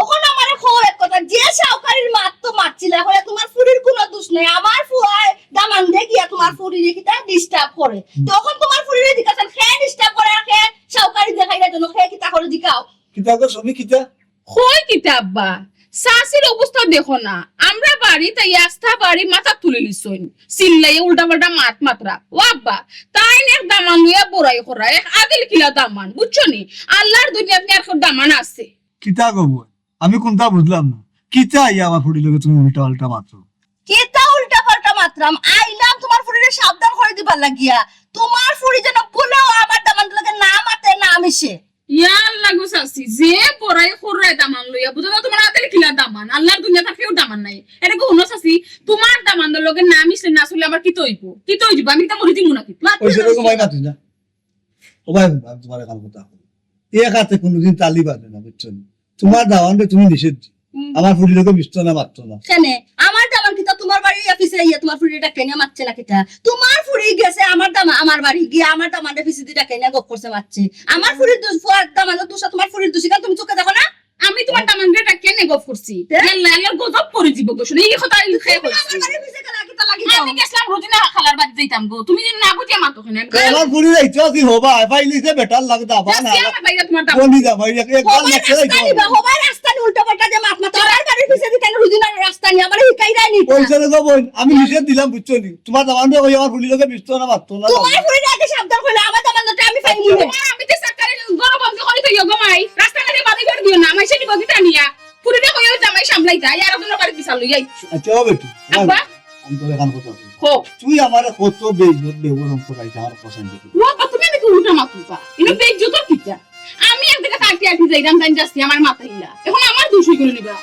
ওখানে আমার এক কথা যে সাউকারির মাত তো মারছিল এখন তোমার ফুরির কোনো দোষ নেই আমার ফুয়ায় দামান দে গিয়া তোমার ফুরির কিতা ডিস্টার্ব করে তখন তোমার ফুরির দিকাছেন খেয়ে ডিস্টার্ব করে আর খেয়ে সাউকারি দেখাইলা জন্য খেয়ে কিতা করে দিকাও কিতা গো শুনি কিতা কই কিতাব্বা সাসির অবস্থা দেখো না আমরা বাড়ি তাই আস্থা বাড়ি মাথা তুলে লিছইন সিল্লাই উল্টা পাল্টা মাত্রা ও আব্বা তাই এক দামান লইয়া বড়াই করা এক আদিল কিলা দামান বুঝছো নি আল্লাহর দুনিয়াতে আর দামান আছে কিতা গো বই আমি কোনটা বুঝলাম না কিতা ইয়া আমার ফুড়ি লগে তুমি উল্টা পাল্টা মাত্র কিতা উল্টা পাল্টা মাত্রাম আইলাম তোমার ফুরিরে সাবধান করে দিবার লাগিয়া তোমার ফুরি যেন ভুলেও আমার দামান লাগে না মাতে না মিশে ইয়া আল্লাহ গো সাসি যে পড়াই খোরাই দামান লইয়া বুঝো না তোমার হাতে কিলা দামান আল্লাহর দুনিয়া থাকেও দামান নাই এটা গো হনো সাসি তোমার দামান লগে না মিশলে না আসলে আমার কি তৈব আমি তা মরি দিমু নাকি ওই সেরকম ভাই মাতুই না ও ভাই তোমার এখন কথা এক হাতে কোনোদিন তালি বাজে না বুঝছো তোমার দাওয়ানটা তুমি নিষেধ আমার ফুড়ি লোকে মিশতো না মারতো না কেনে আমার দামান কিতা তোমার বাড়ি অফিসে ইয়া তোমার ফুরিটা কেনে মারছে না কিতা তোমার ফুরি গেছে আমার দামা আমার বাড়ি গিয়ে আমার দামানটা পিছে দিটা কেনে গপ করছে মারছে আমার ফুরির দোষ ফুয়ার দামান দোষ তোমার ফুরির দোষ কারণ তুমি চোখে দেখো না আমি তোমার দামান রেটা কেনে গপ করছি আল্লাহ গজব করে দিব গো শুনে এই কথা খেয়ে আমার বাড়ি পিছে গেলা কিতা লাগি আমি গেছিলাম রোজিনা খালার বাড়ি যাইতাম গো তুমি যদি না বুঝিয়া মাতো কেন আমার ফুড়ি যাইতো আজি হবা ফাইলিতে বেটার লাগদা বা না আমার বাইরে তোমার দামান বলি যা ভাই এক গাল লাগছে হবার রাস্তা নি উল্টা পাল্টা যে মাছ মাছ আমার বাড়ির পিছে দিতে রুজিনার রাস্তা নি আমার হিকাই রাই নি ওই সেরকম বোন আমি নিষেধ দিলাম বুঝছো নি তোমার দাওয়ানটা ওই আমার ফুড়ি লোকে মিশতো না মারতো না তোমার ফুরিটা আগে সাবধান কইলে আমার দামানটা আমি পাইনি আমি তো সরকারি গরম বন্ধ করে তো ইয়ো গমাই রাস্তা ঘাটে বাদি করে দিও না আমি সেনি বগিটা নিয়া পুরিটা কইও জামাই সামলাইতা আর ওদের বাড়ি বিছাল লই আইছো আচ্ছা ও বেটি আব্বা আমি তো এখন কথা বলি। হো তুই আমার কত বেবরম করাইতে আমার পছন্দ ও তুমি নাকি উল্টা মাতুবা ইনো বেগ জুতো কিটা আমি একদিকে কাটি আটি যাইরাম তাই যাচ্ছি আমার মাথা ইলা এখন আমার দোষই করে নিবা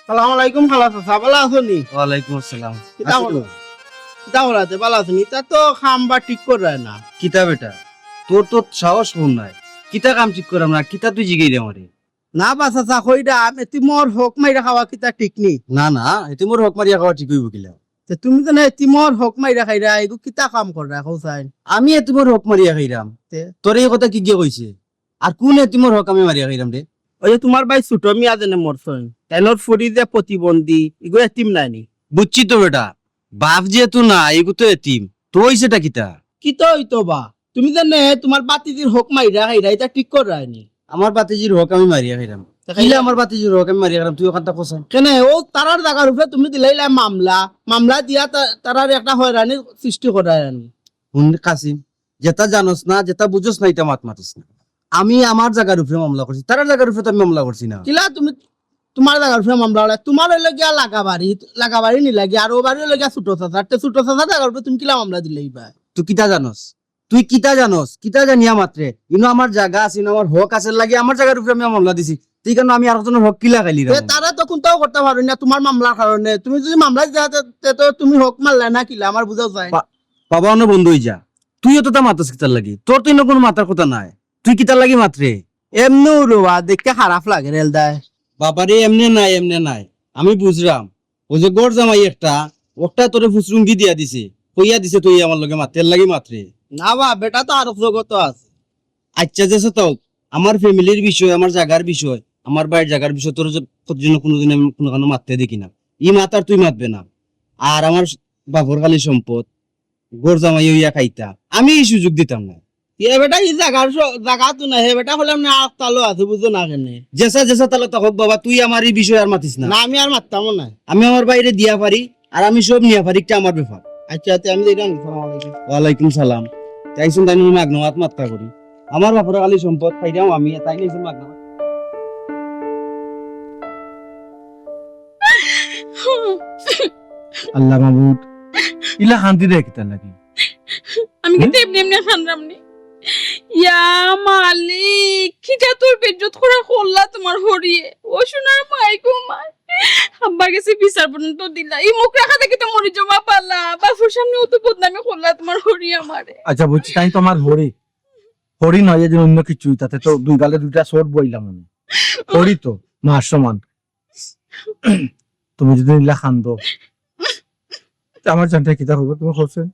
সালাম আলাইকুম খালা চাচা ভালো আছো নি ওয়ালাইকুম আসসালাম কিতা হলো কিতা হলাতে ভালো আছো নি তা তো খাম্বা ঠিক করে না কিতা বেটা তোর তো সাহস কোন নাই কিতা কাম ঠিক করাম না কিতা তুই জিগাই দে আমারে না বা চাচা কইরা আমি তিমর হক মাইরা খাওয়া কিতা ঠিক নি না না এতে মোর হক মারিয়া খাওয়া ঠিক হইব কিলা তে তুমি তো না তিমর হক মাইরা খাইরা এগু কিতা কাম করা কৌসাইন আমি এতে মোর হক মারিয়া খাইরাম তে? তোর এই কথা কি গিয়ে কইছে আর কোন এতে মোর হক আমি মারিয়া খাইরাম রে ওই যে তোমার ভাই ছোট মিয়া যেনে মরছইন তাইনোর ফুরি যে প্রতিবন্ধী এগু এতিম নাইনি বুঝছি তো বেটা বাপ যেহেতু না এগু তো এতিম তো সেটা কিতা কিতা হইতো বা তুমি জানে তোমার বাতিজির হক মাইরা খাইরা এটা ঠিক করায়নি আমার বাতিজির হক আমি মারিয়া খাইরাম কিলা আমার বাতিজির হক আমি মারিয়া খাইরাম তুই ওখানটা কোসা কেন ও তারার জায়গার উপরে তুমি দিলাইলা মামলা দিয়া তারার একটা হয়রানির সৃষ্টি করায়নি হুন কাসিম যেটা জানোস না যেটা বুঝোস না এটা মাত মাতিস না আমি আমার জায়গার উপরে মামলা করছি তার জায়গার উপরে তো আমি মামলা করছি না কিলা তুমি তোমার জায়গার উপরে মামলা হলে তোমার হইলে গিয়া লাগাবাড়ি নি লাগে আর ও বাড়ি হইলে গিয়া ছোট চাচা জায়গার উপরে তুমি কিলা মামলা দিলেই বা তুই কিতা জানোস কিতা জানিয়া মাত্রে ইনো আমার জায়গা আছে ইনো আমার হক আছে লাগে আমার জায়গার উপরে আমি মামলা দিছি তুই কেন আমি আরেকজনের হক কিলা খাইলি রে তারা তো কোনটাও করতে পারো না তোমার মামলার কারণে তুমি যদি মামলা দিতে তো তুমি হক মারলে না কিলা আমার বুঝাও যায় বাবা অন্য বন্ধ হই যা তুইও তো তা মাতাস কিতার লাগি তোর তো ইনো কোনো মাতার কথা নাই তুই কিতার লাগি মাত্রে এমনি রোয়া দেখতে খারাপ লাগে রেল দেয় বাবারে এমনে নাই আমি বুঝলাম ও যে গড় জামাই একটা ওটা তোরে ফুসরুঙ্গি দিয়া দিছে কইয়া দিছে তুই আমার লগে মাতের লাগি মাত্রে না বা বেটা তো আরো জগত আছে আচ্ছা যেছে তো আমার ফ্যামিলির বিষয় আমার জায়গার বিষয় আমার বাড়ির জায়গার বিষয় তোর জন্য কোনোদিন আমি কোনো মারতে দেখি না ই মাতার তুই মাতবে না আর আমার বাপর কালী সম্পদ গড় জামাই হইয়া খাইতা আমি এই সুযোগ দিতাম না এ বেটা এই জায়গা তো না হে বেটা হলে আমি আস্তালো আছে বুঝো না কেনে জেসা তাহলে তো হোক বাবা তুই আমার এই বিষয় আর মাতিস না না আমি আর মারতাম না আমি আমার বাইরে দিয়া পারি আর আমি সব নিয়া পারি এটা আমার ব্যাপার আচ্ছা আমি দিলাম ওয়ালাইকুম সালাম তাইছুন তাই মাগনাত মাত্রা করি আমার বাপর কালী সম্পদ পাইরাম আমি তাই নিয়েছি মাগনাত আল্লাহ মাহমুদ ইলা শান্তি রে কিতা লাগি আমি কিন্তু এমনি এমনি খানরামনি ইয়া মালিক খিটা তোর বেজ্জত করা করলা তোমার হরিয়ে ও সোনার মাই গো মাই আব্বার কাছে বিচার পর্যন্ত দিলা এই মুখ রাখা দেখে তো মরি জমা পালা বাফুর সামনে ও তো বদনামি করলা তোমার হরিয়ে আমারে আচ্ছা বুঝছি তাই তোমার হরি নয় যে অন্য কিছু তাতে তো দুই গালে দুইটা শর্ট বইলাম আমি হরি তো মার সমান তুমি যদি ইলা খান্দো আমার জানটা কিতা হবে তুমি হোসেন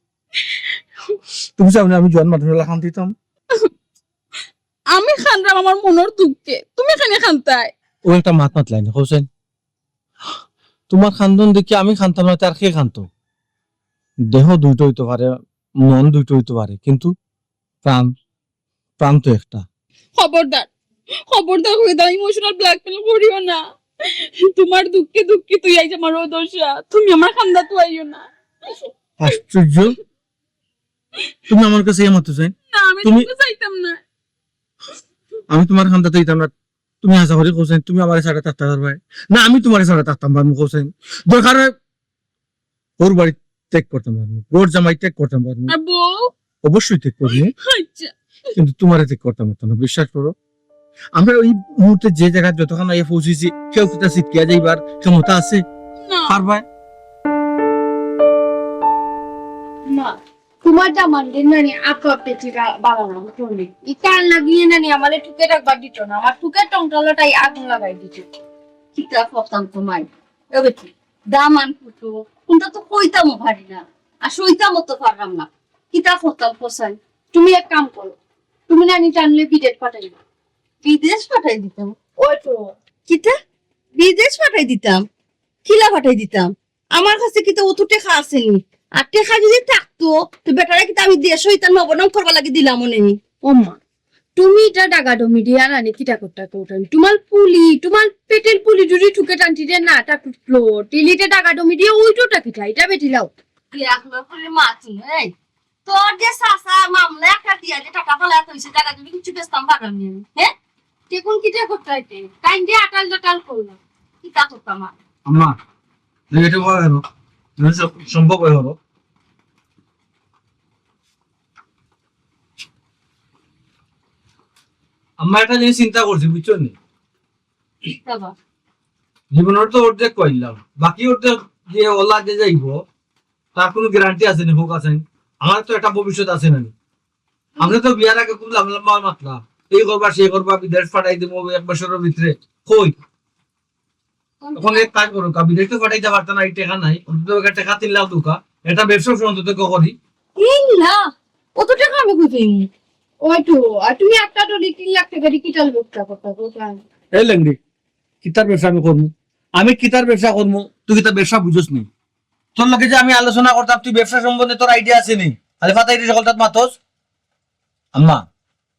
তুমি চাও না আমি জন্ম ধরে খান দিতাম আমি খানরাম আমার মনের দুঃখে তুমি কেন খানতাই ও একটা মাত লাইন হোসেন তোমার খান্দন দেখি আমি খানতাম না তার কে খান্ত দেহ দুইটো হইতে পারে মন দুইটো হইতে পারে কিন্তু প্রাণ তো একটা খবরদার হয়ে দাও ইমোশনাল ব্ল্যাকমেল করিও না তোমার দুঃখে তুই আইজ আমার দোষা তুমি আমার খান্দা তো আইও না আশ্চর্য তুমি আমার কাছে এমত চাই না আমি তুমি- তোকে চাইতাম না। আমি তোমার খান্দাতে দিতাম না, তুমি আশা করি কোসেন তুমি আমার সাড়ে থাকতে পারবে না, আমি তোমার সাড়ে থাকতাম পারবো কোসেন, দরকার হয় ওর বাড়ি ত্যাগ করতাম পারবো, ওর জামাই ত্যাগ করতাম পারবো, আর বউ অবশ্যই ত্যাগ করবো, আচ্ছা কিন্তু তোমার ত্যাগ করতাম হতো না, বিশ্বাস করো। আমরা ওই মুহূর্তে যে জায়গায় যতক্ষণ আইয়া পৌঁছেছি কেউ কিতা শিখিয়া যাইবার ক্ষমতা আছে না পারবা? মা তোমার জামান দিন নানি আপা পেটি বাগানো শুনি ই কান লাগিয়ে নানি আমারে টুকে রাখবার দিত না, আমার টুকে টংটালটাই আগুন লাগাই দিত। কিতা ফতাম তোমায় এবে কি দামান ফুটো কোনটা তো কইতামও পারি না আর সইতামও তো পারলাম না। কিতা ফতাম ফসাই, তুমি এক কাম করো, তুমি নানি টানলে বিদেশ পাঠাইবা। বিদেশ পাঠাই দিতাম? ওই তো কিতা বিদেশ পাঠাই দিতাম? কিলা পাঠাই দিতাম? আমার কাছে কিতা অত টেকা আসেনি, আর টেকা যদি থাকতো তো বেটারে কিতা আমি দিয়ে শৈতান নবনাম করবা লাগে দিলাম নেই। ওমা তুমি এটা ডাগাডমি দিয়া রানি কিটা করতে কোটান তোমার পুলি তোমার পেটের পুলি যদি ঠুকে টানটি দে না টা টুটলো টিলিতে ডাগাডমি দিয়ে ওইটোটা কিটা এটা বেটিলাও রাখলো করে মাছি এই তোর যে সাসা মামলা একটা দিয়া যে টাকা ফলা কইছে টাকা তুমি কিছু বেস্তাম পারলাম না হ্যাঁ দেখুন কিটা করতে আইতে কাইন দিয়ে আটাল জটাল করলো কিটা করতাম আম্মা এটা বলা গেল সম্ভব হয়ে হলো আম্মা একটা জিনিস চিন্তা করছি বুঝছো নি, বাবা জীবনের তো অর্ধেক কইলাম, বাকি অর্ধেক যে ওলা যে যাইব তার কোনো গ্যারান্টি আছে না, হোক আছে, আমার তো একটা ভবিষ্যৎ আছে না। আমরা তো বিয়ার আগে খুব লম্বা মাতলা এই করবা সেই করবা বিদেশ পাঠাই দিব এক বছরের ভিতরে, কই তখন এক কাজ করো বিদেশ তো পাঠাইতে পারতো না, এই টাকা নাই, অন্তত একটা টাকা 3 লাখ দুকা এটা ব্যবসা অন্তত করি। এই না অত টাকা আমি কই পাইনি ওই তো আর তুমি একটা তো 3 লাখ টাকা দিয়ে কিটাল ব্যবসা করতে কোথায় এই লেংডি কিতার ব্যবসা আমি করবো, আমি কিতার ব্যবসা করবো, তুই কিতার ব্যবসা বুঝোস নি, তোর লোকে যে আমি আলোচনা করতাম তুই ব্যবসা সম্বন্ধে তোর আইডিয়া আছে নি, আলে ফাতাই দিয়ে সকলটা মাতস। আম্মা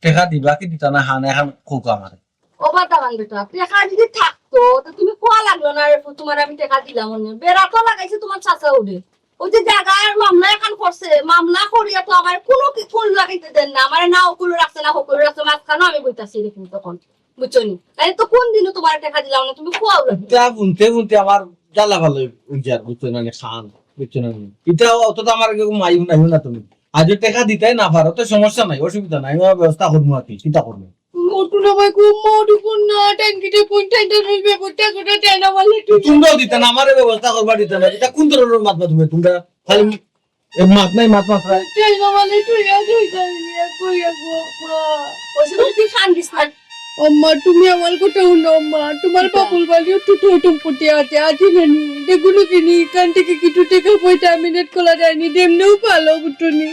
টাকা দিবা কি দিতা না হান এখন খুব আমারে ও বাতাবান বেটা টাকা যদি থাকতো তো তুমি কোয়া লাগলো না রে তোমার আমি টাকা দিলাম মনে বেড়া তো লাগাইছে তোমার চাচা উঠে ওই যে জায়গার মামলা এখন করছে মামলা করিয়া তো আমার কোনো কি ফুল লাগাইতে দেন না আমার না ওকুলো রাখছে না হকুলো রাখছে মাঝখানেও আমি বইতাছি এরকম তখন বুঝছো নি তাই তো কোন দিনও তোমার টাকা দিলাম না তুমি কোয়াও লাগবে এটা বুনতে বুনতে আমার জ্বালা ভালো উজার বুঝছো না খান বুঝছো না, এটা অত তো আমার মাইও নাই না, তুমি আজ টাকা দিতেই না পারো তো সমস্যা নাই, অসুবিধা নাই, আমি ব্যবস্থা করবো আর কি, চিন্তা করবো। মোটু না ভাই খুব মোটু কোন না ট্যাঙ্কিতে কোন ট্যাঙ্কিতে রইবে কোটা কোটা টাইনা বলে তোমরাও দিতে না, আমারে ব্যবস্থা করবা দিতে না, এটা কোন ধরনের মাতবা তুমি, তোমরা খালি মাত নাই মাত মাত্রায় টাইনা বলে তুই আজ হইতালিয়া কইয়া গো ওসব তুই খান দিস না আম্মা তুমি আমার কথা শুনো আম্মা তোমার বাবুর বাড়ি একটু টোটম পটে আছে আছে নানি দেখুনো কিনি কান থেকে কিছু টাকা পয়সা আমি নেট খোলা যায়নি দেমনেও পালো বুটনি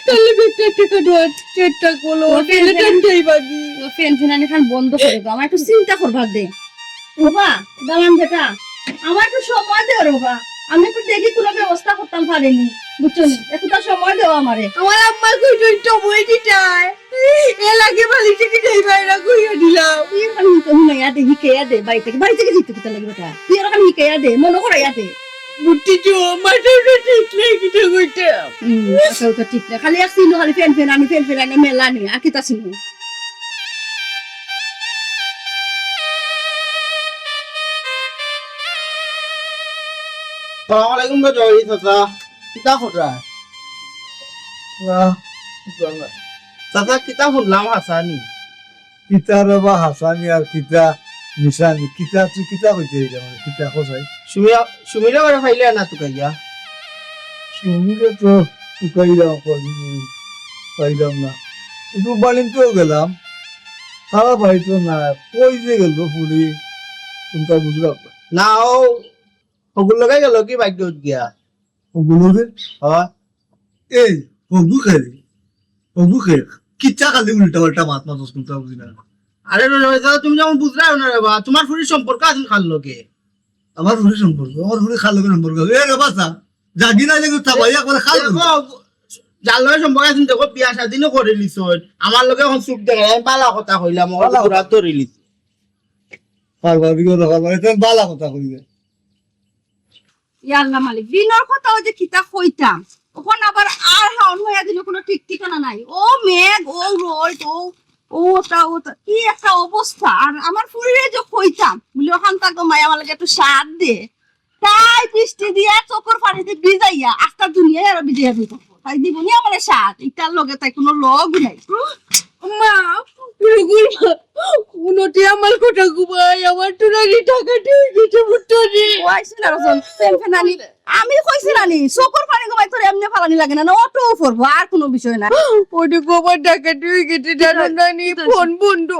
তাহলে বেটা টাকা দোয়ার চেষ্টা করলো তাহলে টানটাই বাগি ফ্যান ফ্যানানি খান বন্ধ করে দাও আমার একটু চিন্তা করবার দে বাবা দামান বেটা আমার একটু সময় দে বাবা আমি একটু দেখি কোনো ব্যবস্থা করতাম পারিনি বুঝছনি একটু তো সময় দেও আমারে আমার আম্মা কইতো তো বই দিতাই এ লাগে বালি থেকে দেই বাইরা কইয়া দিলাম এই মানে তুমি না ইয়াতে হিকেয়া দে বাড়ি থেকে দিতে কিতা লাগে বেটা তুই এরকম হিকেয়া দে মনে করে ইয়াতে বুদ্ধি তো মাথাটা ঠিক লাগি তো কইতা মাথাটা ঠিক না খালি আসিল খালি ফ্যান ফ্যান আমি মেলা নি আর কিতা ছিল সালাম আলাইকুম রে জয় চাচা কিতা খোরা চাচা কিতা শুনলাম হাসানি কিতা রবা হাসানি আর কিতা নিশানি কিতা তুই কিতা কইতে এটা মানে কিতা খোসাই সুমিরা বারে ফাইলে না তুকাইয়া শুনিলে তো উকাইলাম পাইলাম না শুধু বাড়িতেও গেলাম সারা বাড়িতে না কই যে গেল ফুলি তুমি বুঝলাম না ও ওগুলো লাগাই গেল কি বাইক গিয়া ওগুলোকে হয় এই হবু খেলি হবু খে কিচ্ছা খালি উল্টা পাল্টা মাত মাত শুনতে বুঝি না আরে চাচা তুমি যেমন বুঝলাই না রে বা তোমার ফুরির সম্পর্ক আছে খাল লোকে আমার ফুলি সম্পর্ক আমার ফুলি খাল লোকের সম্পর্ক এ রে বাসা জাগি না লেগে থাবাইয়া করে খাল যার লগে সম্পর্ক আছে দেখো বিয়া শাদিনও করে লিছ আমার লগে এখন চুপ দেখা আমি পালা কথা কইলাম ওরা তো রিলিজ পারবা বিগত পারবা এটা বালা কথা কইবে ইয়াল্লা মালিক দিনের কথা ওই যে কিতা কইতাম ওখান আবার আর হাওন হইয়া দিল কোনো ঠিক ঠিকানা নাই। ও মেঘ, ও রোদ, ওটা কি একটা অবস্থা। আর আমার ফুরিরে যে কইতাম বলি ওখান থাকো মাই আমার লাগে একটু সাথ দে, তাই বৃষ্টি দিয়া চোখের পানিতে ভিজাইয়া আস্তা দুনিয়ায় আরো ভিজাইয়া দিত। তাই দিবনি আমার সাথ, এটার লগে তাই কোনো লগ নাই। মা উন্নতি আমার কোটা ঘুমাই, আমার টুরানি টাকাটি হয়ে গেছে বুট্টনি। কইছিল রসন ফেনফেনানি, আমি কইছিলানি চোখের পানি ঘুমাই তোর এমনি ফালানি লাগে না, না অটো করবো আর কোনো বিষয় না। ওটি গোবার টাকাটি হয়ে গেছে জানো না, নি ফোন বন্ধ।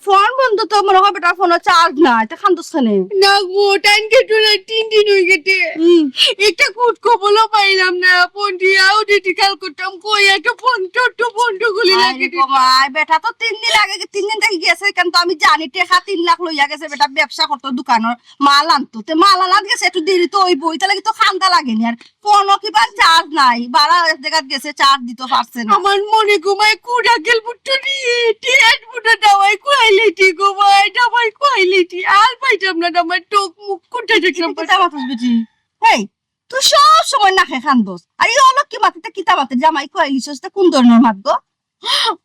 ফোন বন্ধ তো মনে হয় বেটার ফোনে চার্জ নাই, তা খান্দোস খানে না গো। টাইম কেটে না 3 দিন হয়ে গেছে, একটা কুট খবরও পাইলাম না। ফোন দিয়া ওটি কাল করতাম, কই একটা ফোন গুলি লাগে। ভাই বেটা তো 3 দিন আগে 3 দিন থেকে গেছে, কেন তো আমি জানি টাকা 3 লাখ লইয়া গেছে। বেটা ব্যবসা করতো, দোকানের মাল আনতো, তে মাল আনাত গেছে একটু দেরি তো হইবই, তাহলে কি তো খান্দা লাগেনি। আর ফোনও কি বা চার্জ নাই, বাড়া জায়গা গেছে চার্জ দিতে পারছে না। আমার মনে ঘুমায় কুড়া গেল বুট্টু নিয়ে টিয়াট বুটা দাওয়াই কইলেটি গো ভাই, দাওয়াই কইলেটি আর পাইতাম না। আমার টক মুখ কোনটা দেখলাম কিতা মাথাস বেটি। হেই তুই সব সময় না খেয়ে খান্দোস, আর এই হলো কি মাথাটা কিতা মাথা জামাই কইলিছস, তা কোন ধরনের মাত গো?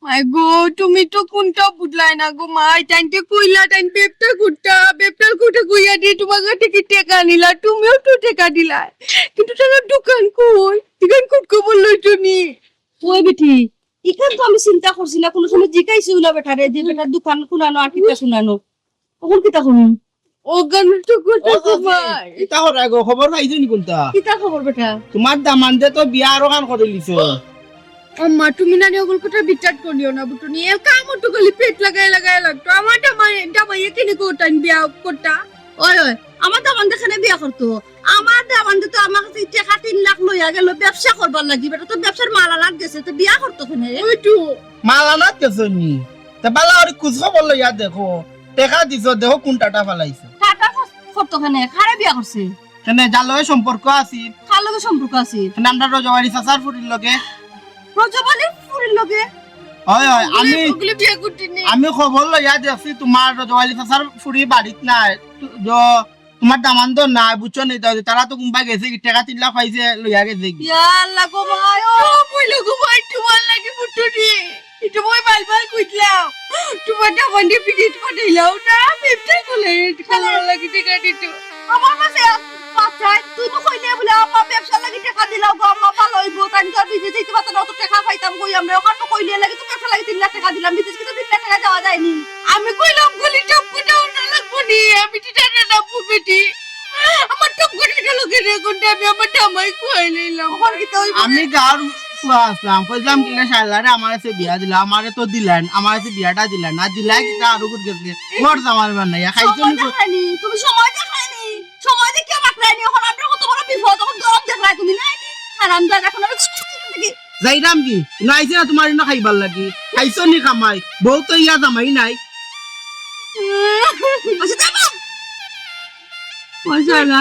মাই গো তুমি তো কোনটা বুঝলাই না গো মা। টাইনতে কইলা টাইন বেপটার কুটা কইয়া দিয়ে তোমাকে থেকে টাকা নিলা, তুমিও তো টাকা দিলা, কিন্তু তার দোকান কই? দোকান কোট বললো তুমি? ওই বেটি ইখান তো আমি চিন্তা করছি না, কোনো সময় জিকাইছি উলা বেটারে যে বেটার দোকান কুনানো আর কিতা শুনানো, ওখান কিতা শুনুন ও গান তো কোটা ভাই। ইতা হরা গো খবর পাইছো নি কোনটা? কিতা খবর বেটা? তোমার দামান দে তো বিয়া আরো কান করে লিছো। আম্মা তুমি না ওগুলো কথা বিচার করিও না বুটুনি, এর কাম তো গলি পেট লাগায় লাগতো। আমার জামাই কিনে কোটান বিয়া করতা। ওই আমার দামান দেখানে বিয়া করতো, আমার দামান তো আমার কাছে টাকা 3 লাখ লইয়া গেল ব্যবসা করবার লাগি। বেটা তো ব্যবসার মাল আনাত গেছে, তো বিয়া করতো কেন? ওইটু মালানাত গেছো নি? তা বালা আর কুছ খবর লইয়া দেখো, টাকা দিছো দেখো কোনটাটা ফালাইছো। টাকা করতো কেন? খারে বিয়া করছে, কেনে জালয়ে সম্পর্ক আছে, কার লগে সম্পর্ক আছে? আমরা রজবাড়ি চাচার ফুরির লগে। রজবালি ফুরির লগে? হয় হয়, ওগুলো বিয়া করতিনি। আমি খবর লইয়া দেখছি তোমার রজবাড়ি চাচার ফুরি বাড়িত নাই, তোমার দামান তো নাই বুঝছো নি? তারা তো কোনবা গেছে কি টাকা 3 লাখ পাইছে লইয়া গেছে কি। ইয়া আল্লাহ গো ভাই, ও বইলো গো ভাই তোমার লাগি বুটুনি। এটা মই বালবাল কইলাম, তোমার দামান দিয়ে পিটিট পাঠাইলাও না, পেপটা কোলে খালার লাগি টাকা দিত। আমার কাছে পাঠাই তুই তো কইলে বলে আম্মা ব্যবসা লাগি টাকা দিলাও গো, আম্মা ভালো হইবো। তাই তো বিদেশ যাইতে পারতাম, অত টাকা পাইতাম কই আমরা? ওখান তো কইলে লাগি তো ব্যবসা লাগি 3 লাখ টাকা দিলাম, বিদেশ কি তো 3 লাখ টাকা যাওয়া যায়নি। আমি কইলাম গলি টপ কোটাও না লাগবো নি, আমি টিটারে ডাবু বেটি। আমার টপ করে গেল কেন কোনটা? আমি আমার জামাই কই লইলাম। ওখান কি তো আমি গার আসলাম কইলাম কিলে শালারে আমার কাছে বিয়া দিলা, আমারে তো দিলেন, আমার কাছে বিয়াটা দিলেন না, দিলা কি তা আরো গুড গেছে মোর জামার বানাইয়া খাইছো নি? তুমি সময় দেখাইনি, সময় দেখে মাত্রাইনি। এখন আমরা কত বড় বিপদ, তখন দম দেখাই তুমি নাই হারাম দাদা। এখন আমি যাইরাম কি নাইছে না তোমার না খাইবার লাগি, খাইছো নি কামাই? বউ তো ইয়া জামাই নাই। মজা না